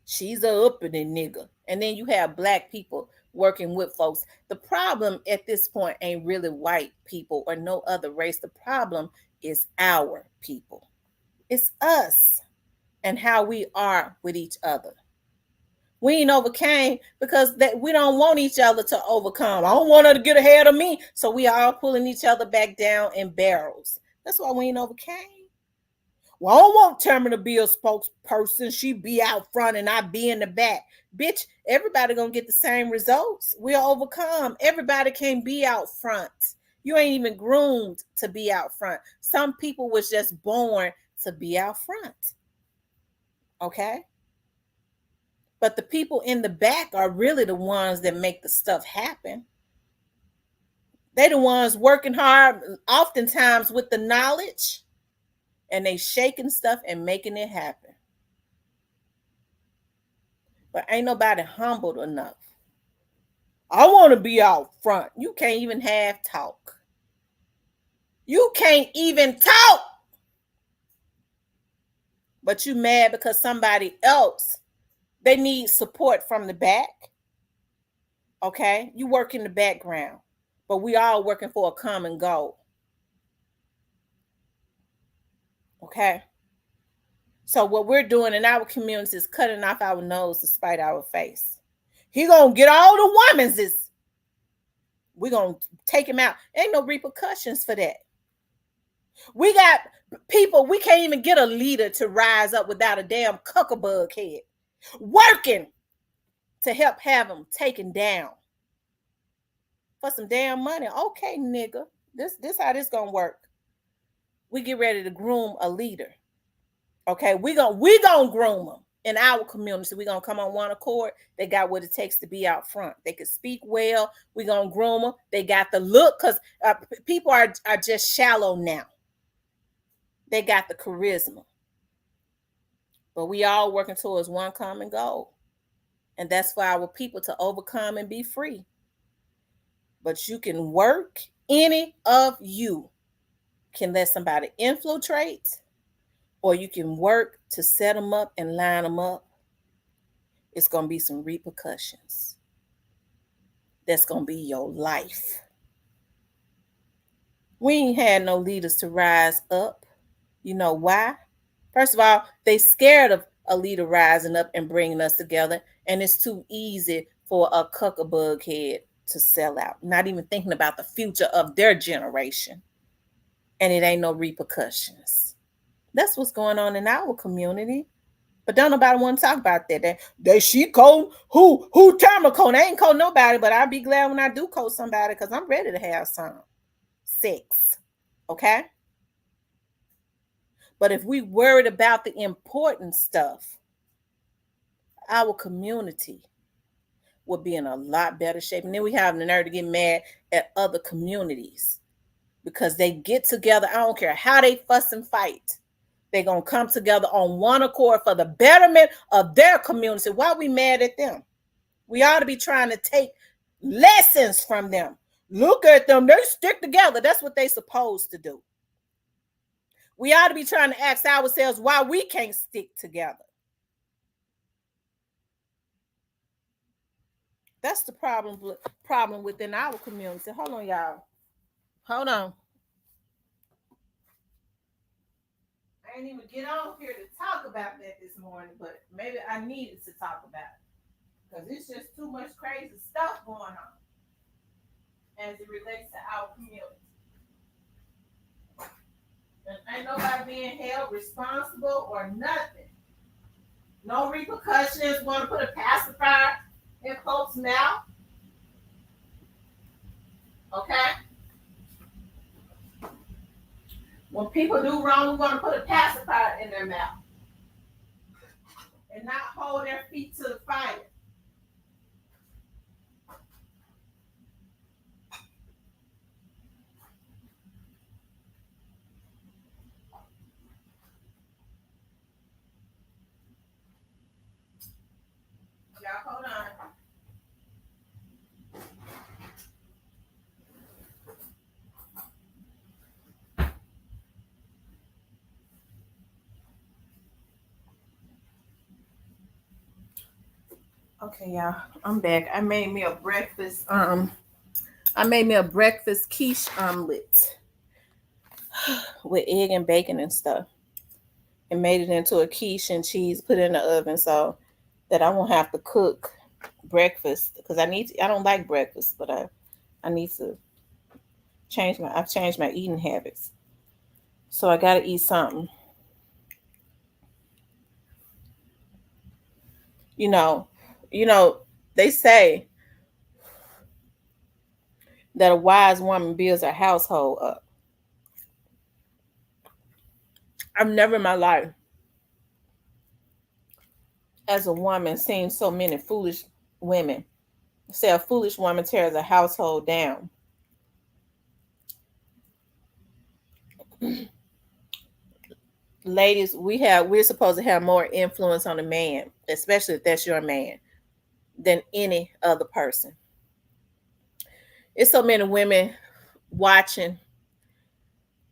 She's a uppity nigga. And then you have black people working with folks. The problem at this point ain't really white people or no other race. The problem is our people. It's us and how we are with each other. We ain't overcame because that we don't want each other to overcome. I don't want her to get ahead of me. So we are all pulling each other back down in barrels. That's why we ain't overcame. Well, I don't want Tamara to be a spokesperson. She be out front and I be in the back. Bitch, everybody gonna get the same results. We'll overcome. Everybody can't be out front. You ain't even groomed to be out front. Some people was just born to be out front. Okay? But the people in the back are really the ones that make the stuff happen. They the ones working hard, oftentimes with the knowledge, and they shaking stuff and making it happen. But ain't nobody humbled enough. I want to be out front. You can't even have talk. You can't even talk. But you mad because somebody else, they need support from the back. Okay? You work in the background. But we all working for a common goal. Okay? So what we're doing in our community is cutting off our nose to spite our face. He gonna get all the women's. We're gonna take him out. Ain't no repercussions for that. We got people, we can't even get a leader to rise up without a damn cuckabug head working to help have them taken down for some damn money. Okay, nigga, this how this gonna work. We get ready to groom a leader. Okay, we gonna groom them in our community. We gonna come on one accord. They got what it takes to be out front. They can speak well. We gonna groom them. They got the look because people are just shallow now. They got the charisma. But we all working towards one common goal. And that's for our people to overcome and be free. But you can work, any of you can let somebody infiltrate, or you can work to set them up and line them up. It's going to be some repercussions. That's going to be your life. We ain't had no leaders to rise up. You know why? First of all, they scared of a leader rising up and bringing us together. And it's too easy for a cuckabug head to sell out. Not even thinking about the future of their generation. And it ain't no repercussions. That's what's going on in our community. But don't nobody want to talk about that. They she code who Tamara code. I ain't code nobody, but I'll be glad when I do code somebody because I'm ready to have some sex. Okay? But if we worried about the important stuff, our community will be in a lot better shape. And then we have the nerve to get mad at other communities because they get together. I don't care how they fuss and fight. They're going to come together on one accord for the betterment of their community. Why are we mad at them? We ought to be trying to take lessons from them. Look at them. They stick together. That's what they're supposed to do. We ought to be trying to ask ourselves why we can't stick together. That's the problem within our community. Hold on, y'all. Hold on. I didn't even get on here to talk about that this morning, but maybe I needed to talk about it because it's just too much crazy stuff going on as it relates to our community. And ain't nobody being held responsible or nothing. No repercussions. Want to put a pacifier in folks' mouth? Okay? When people do wrong, we want to put a pacifier in their mouth and not hold their feet to the fire. Y'all hold on. Okay, y'all, I'm back. I made me a breakfast. I made me a breakfast quiche omelet with egg and bacon and stuff, and made it into a quiche and cheese. Put it in the oven so that I won't have to cook breakfast because I don't like breakfast, but I need to I've changed my eating habits, so I gotta eat something. You know, they say that a wise woman builds her household up. I've never in my life, as a woman, seen so many foolish women. Say a foolish woman tears a household down. Ladies, we're supposed to have more influence on a man, especially if that's your man, than any other person. It's so many women watching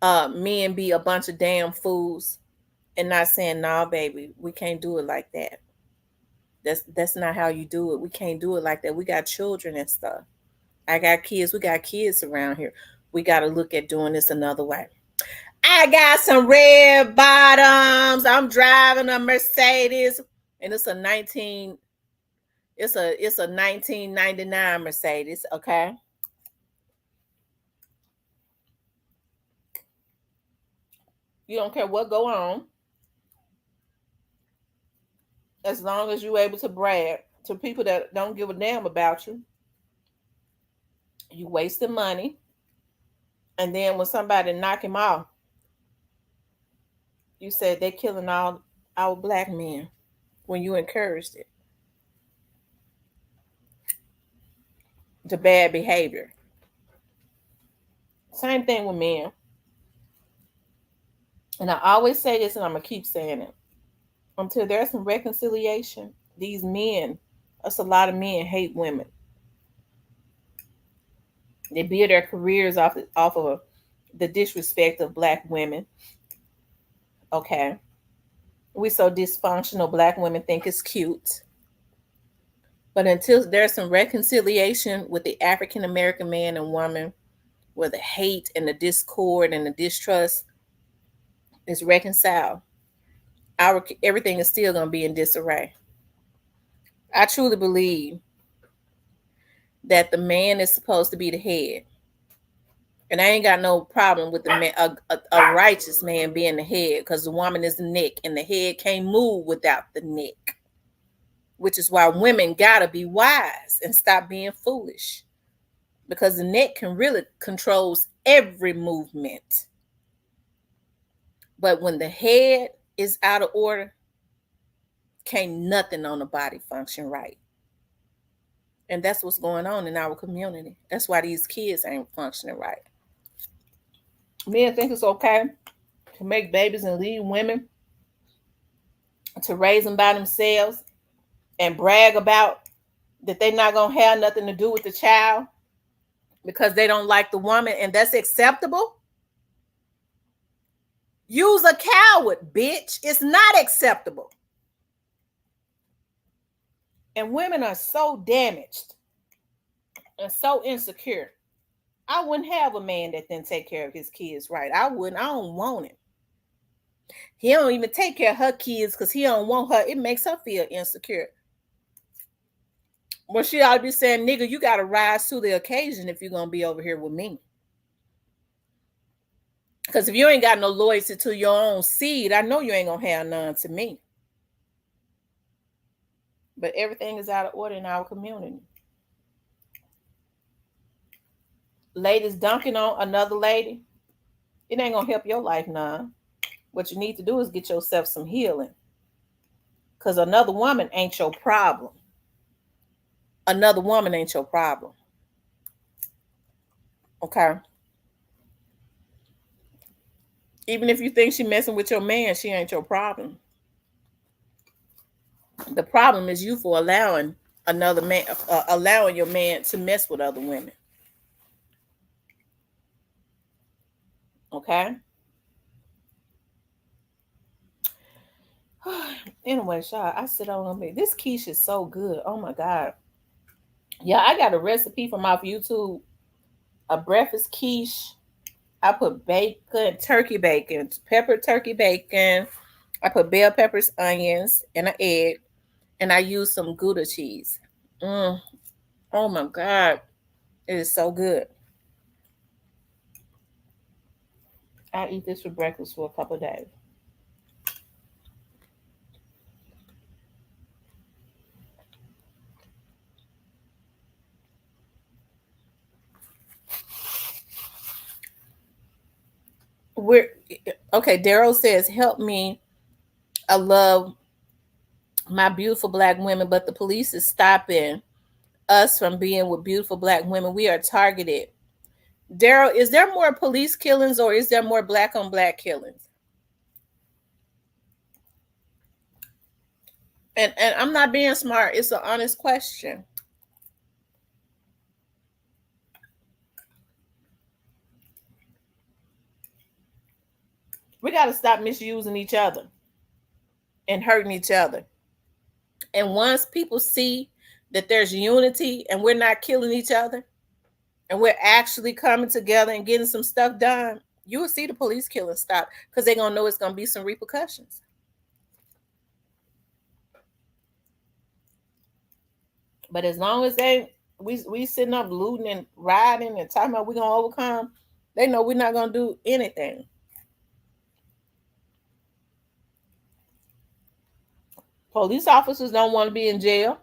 men be a bunch of damn fools and not saying, "Nah, baby, we can't do it like that. That's not how you do it. We can't do it like that. We got children and stuff. I got kids. We got kids around here. We got to look at doing this another way." I got some red bottoms. I'm driving a Mercedes, and it's a 1999 Mercedes. Okay. You don't care what go on, as long as you're able to brag to people that don't give a damn about you. You wasting money, and then when somebody knock him off, you said they're killing all our black men when you encouraged it. The bad behavior. Same thing with men. And I always say this, and I'm going to keep saying it. Until there's some reconciliation, these men, that's a lot of men, hate women. They build their careers off of the disrespect of black women. Okay. We so dysfunctional, black women think it's cute. But until there's some reconciliation with the African American man and woman, where the hate and the discord and the distrust is reconciled, everything is still going to be in disarray. I truly believe that the man is supposed to be the head. And I ain't got no problem with the man, a righteous man being the head, because the woman is the neck, and the head can't move without the neck. Which is why women gotta be wise and stop being foolish, because the neck can really controls every movement. But when the head is out of order, can't nothing on the body function right. And that's what's going on in our community. That's why these kids ain't functioning right. Men think it's okay to make babies and leave women to raise them by themselves and brag about that they're not going to have nothing to do with the child because they don't like the woman, and that's acceptable. Use a coward, bitch. It's not acceptable. And women are so damaged and so insecure. I wouldn't have a man that didn't take care of his kids right. I wouldn't. I don't want him. He don't even take care of her kids because he don't want her. It makes her feel insecure. Well, she ought to be saying, nigga, you got to rise to the occasion if you're going to be over here with me. Because if you ain't got no loyalty to your own seed, I know you ain't going to have none to me. But everything is out of order in our community. Ladies dunking on another lady, it ain't going to help your life none. What you need to do is get yourself some healing. Because another woman ain't your problem. Another woman ain't your problem. Okay? Even if you think she messing with your man, she ain't your problem. The problem is you for allowing another man, allowing your man to mess with other women. Okay? Anyway, Shaw, I sit on me. This quiche is so good. Oh my God. Yeah, I got a recipe from off YouTube. A breakfast quiche. I put bacon, turkey bacon, pepper turkey bacon. I put bell peppers, onions, and an egg. And I use some Gouda cheese. Oh my God. It is so good. I eat this for breakfast for a couple of days. We're okay. Daryl says, help me. I love my beautiful Black women, but the police is stopping us from being with beautiful Black women. We are targeted. Daryl, is there more police killings or is there more Black on Black killings? And I'm not being smart. It's an honest question. We got to stop misusing each other and hurting each other. And once people see that there's unity and we're not killing each other and we're actually coming together and getting some stuff done, you will see the police killing stop because they're going to know it's going to be some repercussions. But as long as we sitting up looting and riding and talking about we're going to overcome, they know we're not going to do anything. Police officers don't want to be in jail.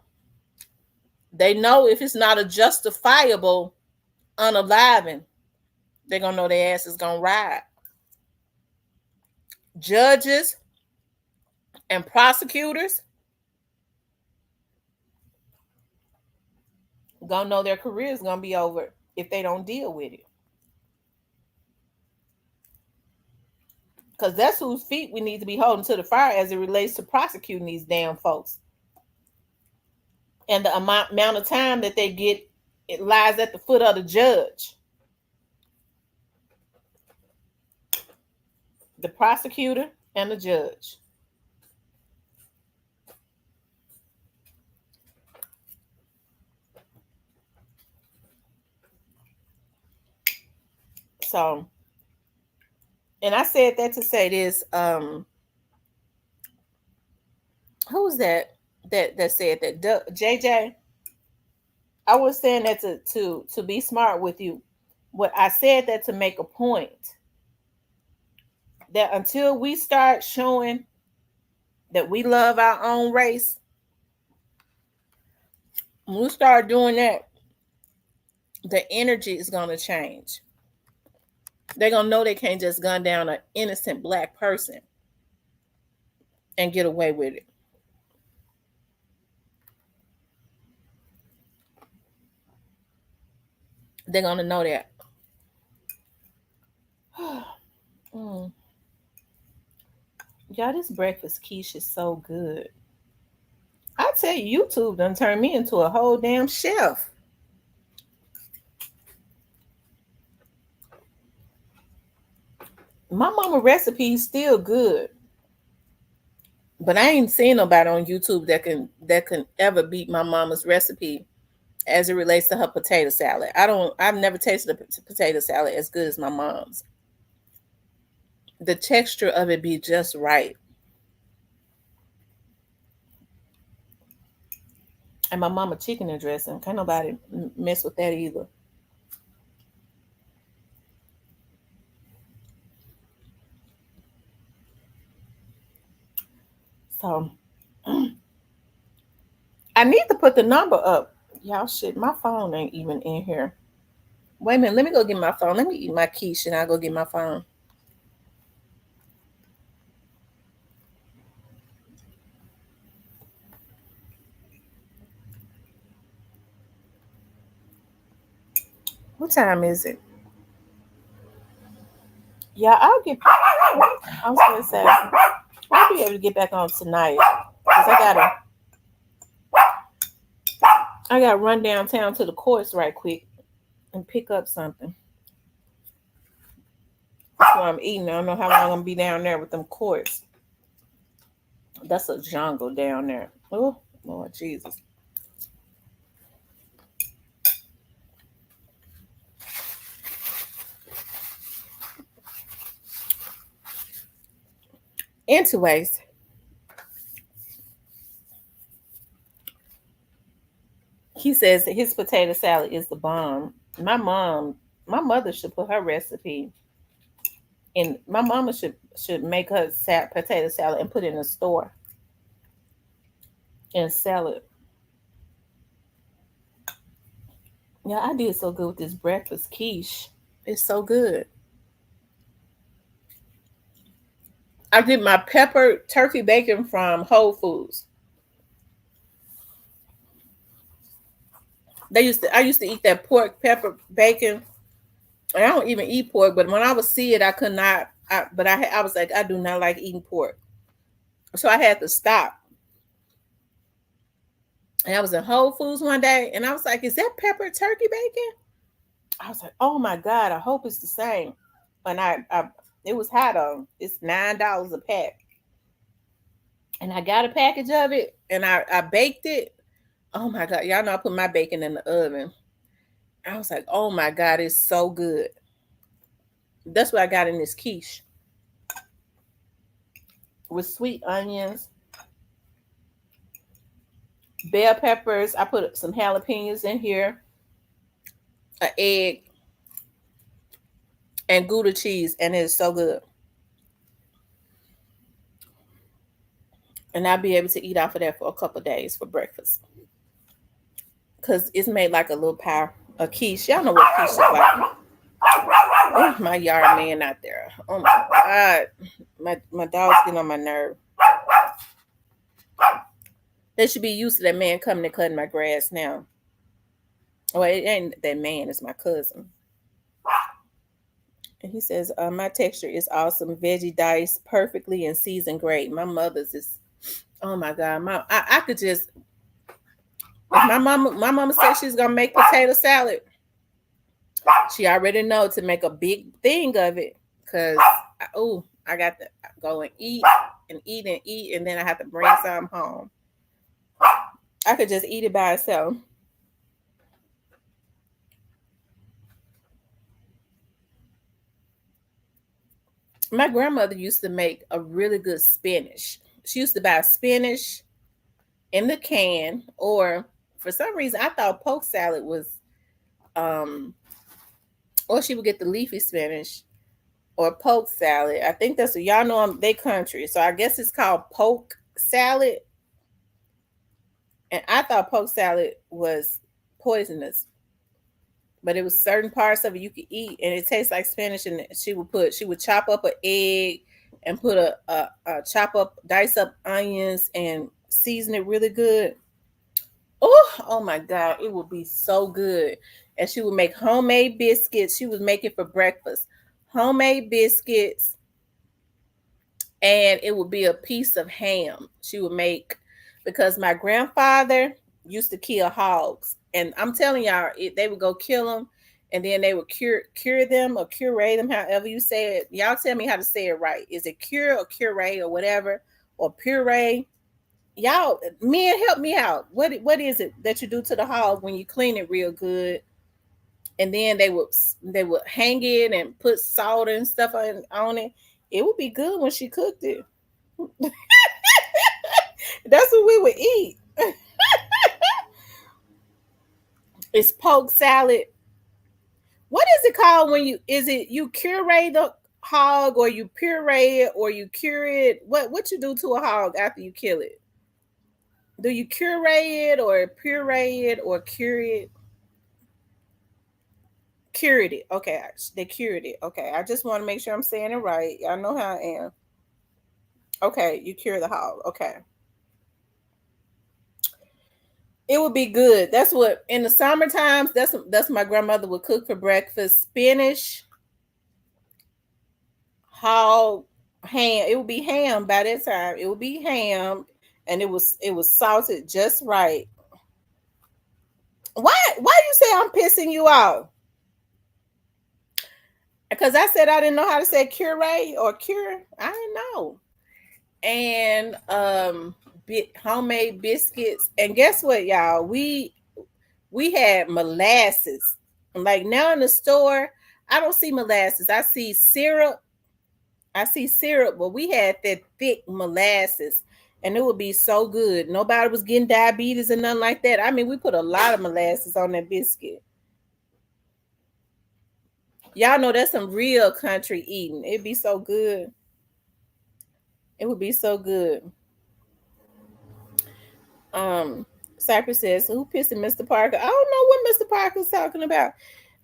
They know if it's not a justifiable unaliving, they're going to know their ass is going to ride. Judges and prosecutors going to know their career is going to be over if they don't deal with it. Because that's whose feet we need to be holding to the fire as it relates to prosecuting these damn folks. And the amount of time that they get, it lies at the foot of the judge. The prosecutor and the judge. So, and I said that to say this, who was that said that? JJ? I was saying that to be smart with you. What I said that to make a point that until we start showing that we love our own race, when we start doing that, the energy is going to change. They're going to know they can't just gun down an innocent Black person and get away with it. They're going to know that. Y'all, this breakfast quiche is so good. I tell you, YouTube done turned me into a whole damn chef. My mama recipe is still good. But I ain't seen nobody on YouTube that can ever beat my mama's recipe as it relates to her potato salad. I've never tasted a potato salad as good as my mom's. The texture of it be just right. And my mama chicken and dressing. Can't nobody mess with that either. So I need to put the number up. Y'all shit, my phone ain't even in here. Wait a minute, let me go get my phone. Let me eat my quiche and I'll go get my phone. What time is it? Yeah, I was gonna say I'll be able to get back on tonight because I gotta run downtown to the courts right quick and pick up something. That's what I'm eating. I don't know how long I'm gonna be down there with them courts. That's a jungle down there. Oh, Lord Jesus. Anyways, he says that his potato salad is the bomb. My mother should put her recipe in. My mama should make her potato salad and put it in a store and sell it. Yeah, I did so good with this breakfast quiche. It's so good. I did my pepper turkey bacon from Whole Foods. I used to eat that pork pepper bacon. And I don't even eat pork, but when I would see it, I could not. I was like, I do not like eating pork, so I had to stop. And I was in Whole Foods one day, and I was like, "Is that pepper turkey bacon?" I was like, "Oh my God, I hope it's the same." And it was hot on. It's $9 a pack, and I got a package of it, and I baked it. Oh my God, y'all know I put my bacon in the oven. I was like, "Oh my God, it's so good." That's what I got in this quiche with sweet onions, bell peppers. I put some jalapenos in here, an egg, and Gouda cheese, and it's so good. And I'll be able to eat off of that for a couple of days for breakfast, because it's made like a little pie, a quiche. Y'all know what quiche is like. Oh, my yard man out there. Oh my God, my dog's getting on my nerve. They should be used to that man coming and cutting my grass now. Well, it ain't that man, it's my cousin. And he says, my texture is awesome. Veggie diced perfectly and seasoned great. My mother's is, oh my God. I could just, my mama said she's going to make potato salad. She already know to make a big thing of it, because, I got to go and eat, and then I have to bring some home. I could just eat it by itself. My grandmother used to make a really good spinach. She used to buy spinach in the can, or for some reason I thought poke salad was, or she would get the leafy spinach or poke salad. I think that's what y'all know, they country. So I guess it's called poke salad. And I thought poke salad was poisonous, but it was certain parts of it you could eat, and it tastes like spinach. And she would chop up an egg and put dice up onions and season it really good. Oh my God, it would be so good. And she would make homemade biscuits. She would make it for breakfast. Homemade biscuits, and it would be a piece of ham. She would make, because my grandfather used to kill hogs, and I'm telling y'all, they would go kill them, and then they would cure them or curate them, however you say it. Y'all tell me how to say it right. Is it cure or curate or whatever, or puree? Y'all, men, help me out. What is it that you do to the hog when you clean it real good? And then they would hang it and put salt and stuff on it. It would be good when she cooked it. That's what we would eat. It's poke salad. What is it called when you curate the hog, or you puree it, or you cure it? What you do to a hog after you kill it? Do you curate it or puree it or cure it? Cured it. Okay, they cured it. Okay, I just want to make sure I'm saying it right. Y'all know how I am. Okay, you cure the hog. Okay. It would be good. That's what, in the summer times, that's my grandmother would cook for breakfast. Spinach, hog, ham. It would be ham by that time. It would be ham, and it was salted just right. Why you say I'm pissing you off? Because I said I didn't know how to say curate or cure. I didn't know. and homemade biscuits. And guess what, y'all? We had molasses. Like now in the store, I don't see molasses. I see syrup, but we had that thick molasses, and it would be so good. Nobody was getting diabetes and nothing like that. I mean, we put a lot of molasses on that biscuit. Y'all know that's some real country eating. It'd be so good. It would be so good. Cypress says, who pissing Mr. Parker? I don't know what Mr. Parker's talking about.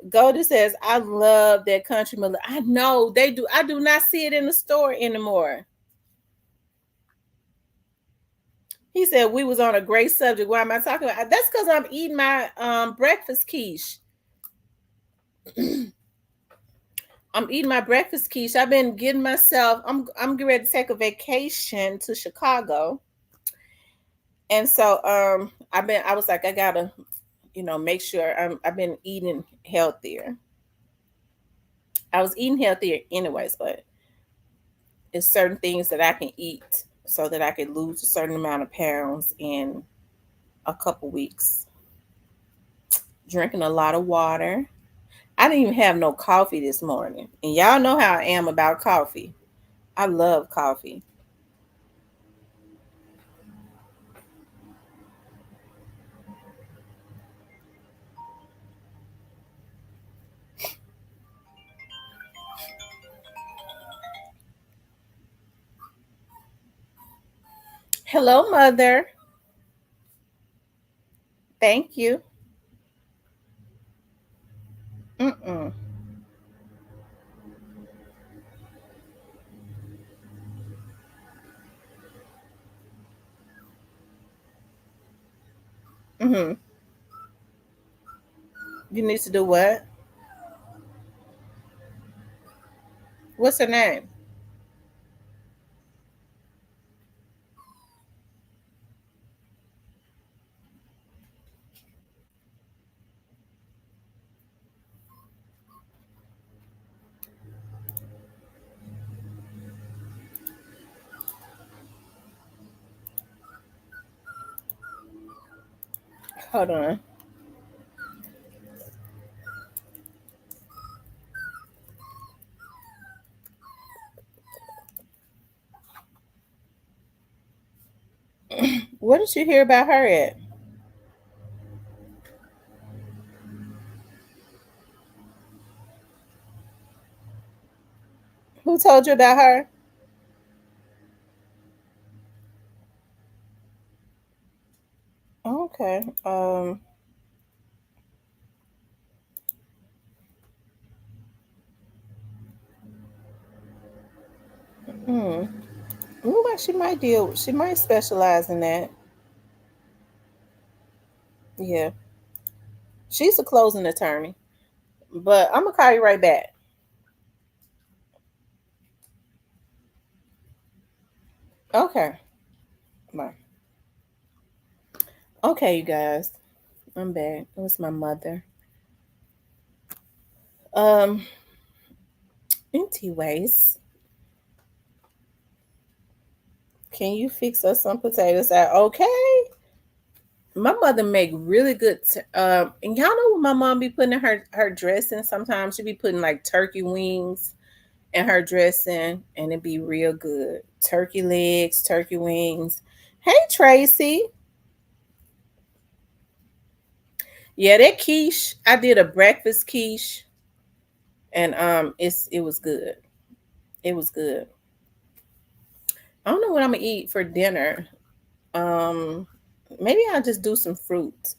Golden says, I love that country molasses. I know they do. I do not see it in the store anymore. He said we was on a great subject. Why am I talking about? That's because I'm eating my breakfast quiche. I'm eating my breakfast quiche. I've been getting myself. I'm getting ready to take a vacation to Chicago, and so I was like, I gotta, make sure I've been eating healthier. I was eating healthier anyways, but it's certain things that I can eat so that I can lose a certain amount of pounds in a couple weeks. Drinking a lot of water. I didn't even have no coffee this morning. And y'all know how I am about coffee. I love coffee. Hello, Mother. Thank you. Mm-mm. Mm-hmm. You need to do what? What's her name? Hold on. What did you hear about her at? Who told you about her? Okay. Look like she might specialize in that. Yeah. She's a closing attorney. But I'm gonna call you right back. Okay. Bye. Okay, you guys. I'm back. It was my mother. Anyways. Can you fix us some potato salad? Okay. My mother make really good and y'all know what my mom be putting in her dressing. Sometimes she be putting like turkey wings in her dressing, and it be real good. Turkey legs, turkey wings. Hey, Tracy. Yeah, that quiche. I did a breakfast quiche, and it was good. It was good. I don't know what I'm gonna eat for dinner. Maybe I'll just do some fruit.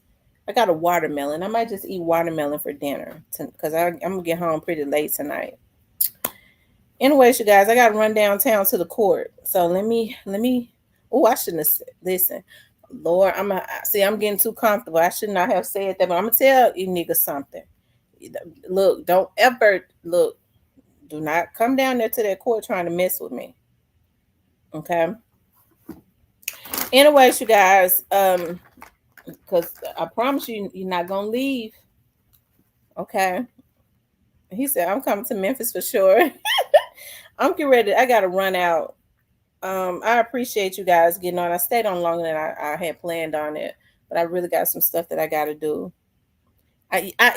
I got a watermelon. I might just eat watermelon for dinner because I'm gonna get home pretty late tonight. Anyways, you guys, I gotta run downtown to the court. So let me. Oh, I shouldn't have listen. Lord, I'm getting too comfortable. I should not have said that, but I'm gonna tell you niggas something. Look, don't ever look. Do not come down there to that court trying to mess with me. Okay. Anyways, you guys, because I promise you, you're not gonna leave. Okay. He said, I'm coming to Memphis for sure. I'm getting ready. I gotta run out I appreciate you guys getting on. I stayed on longer than I had planned on it, but I really got some stuff that I got to do.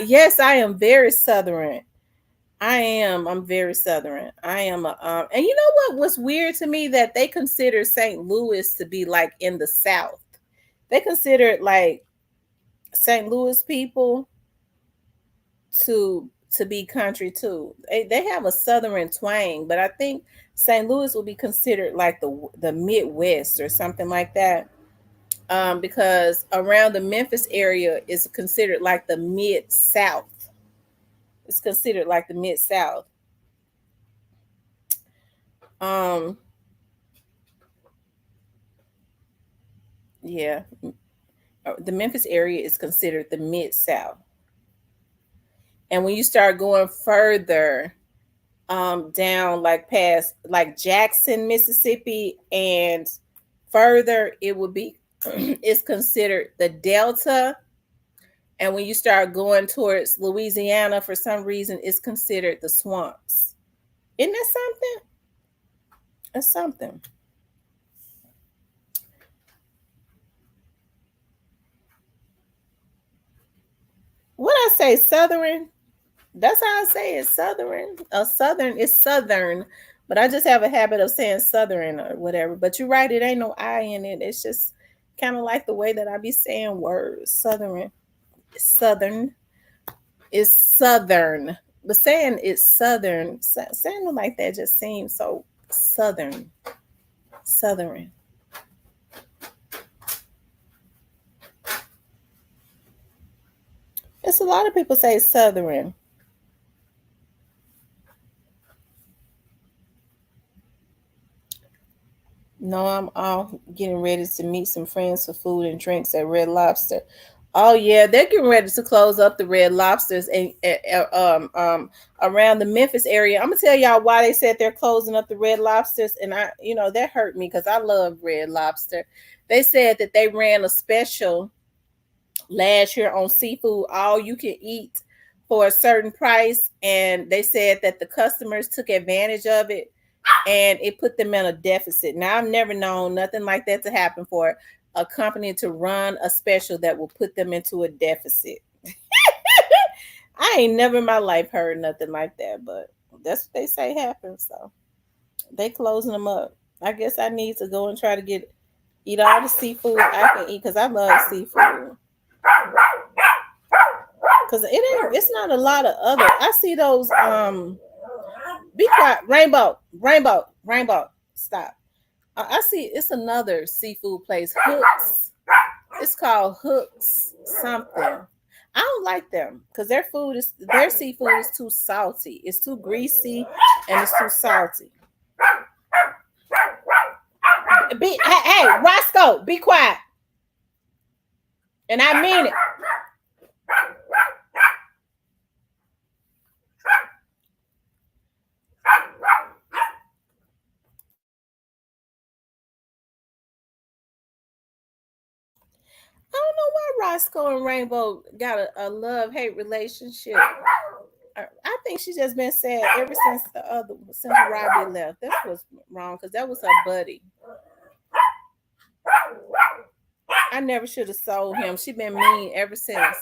Yes, I am very Southern. I'm very Southern. I am and you know what was weird to me, that they consider St. Louis to be like in the South. They consider it like St. Louis people to be country too. They have a Southern twang, but I think St. Louis will be considered like the Midwest or something like that. Because around the Memphis area is considered like the Mid-South. It's considered like the Mid-South. Yeah. The Memphis area is considered the Mid-South. And when you start going further down, like past like Jackson, Mississippi, and further, it would be it's considered the Delta. And when you start going towards Louisiana, for some reason, it's considered the swamps. Isn't that something? That's something. What I say, Southern? That's how I say it, Southern. Southern is Southern, but I just have a habit of saying Southern or whatever. But you're right, it ain't no I in it. It's just kind of like the way that I be saying words. Southern is Southern, but saying it's Southern, saying it like that just seems so Southern. It's a lot of people say Southern. No, I'm all getting ready to meet some friends for food and drinks at Red Lobster. Oh yeah, they're getting ready to close up the Red Lobsters and around the Memphis area. I'm gonna tell y'all why they said they're closing up the Red Lobsters, and that hurt me because I love Red Lobster. They said that they ran a special last year on seafood, all you can eat for a certain price, and they said that the customers took advantage of it and it put them in a deficit. Now, I've never known nothing like that to happen for a company to run a special that will put them into a deficit. I ain't never in my life heard nothing like that, but that's what they say happens. So they closing them up. I guess I need to go and try to eat all the seafood I can eat because I love seafood. Because it's not a lot of other. I see those be quiet, Rainbow, stop. I see it's another seafood place, Hooks. It's called Hooks something. I don't like them because their seafood is too salty. It's too greasy and it's too salty. Hey, Roscoe, be quiet. And I mean it. I don't know why Roscoe and Rainbow got a love-hate relationship. I think she's just been sad ever since Robbie left. That was wrong because that was her buddy. I never should have sold him. She been mean ever since.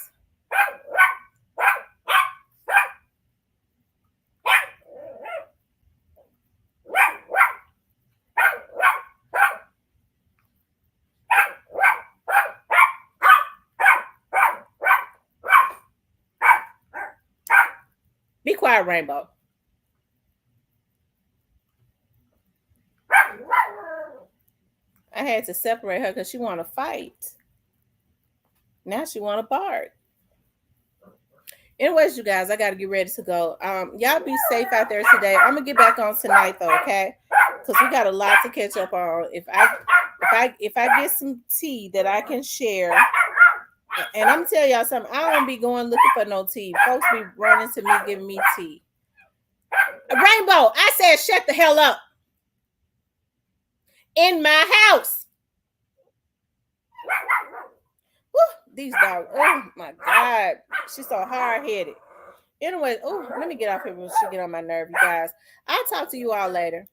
Be quiet, Rainbow. I had to separate her because she want to fight. Now she want to bark. Anyways, you guys, I got to get ready to go. Y'all be safe out there today. I'm gonna get back on tonight though, okay? Because we got a lot to catch up on. If I get some tea that I can share, and I'm telling y'all something, I don't be going looking for no tea. Folks be running to me, giving me tea. Rainbow, I said shut the hell up. In my house. Woo, these dogs. Oh my God. She's so hard-headed. Anyway, let me get off here before she get on my nerve, you guys. I'll talk to you all later.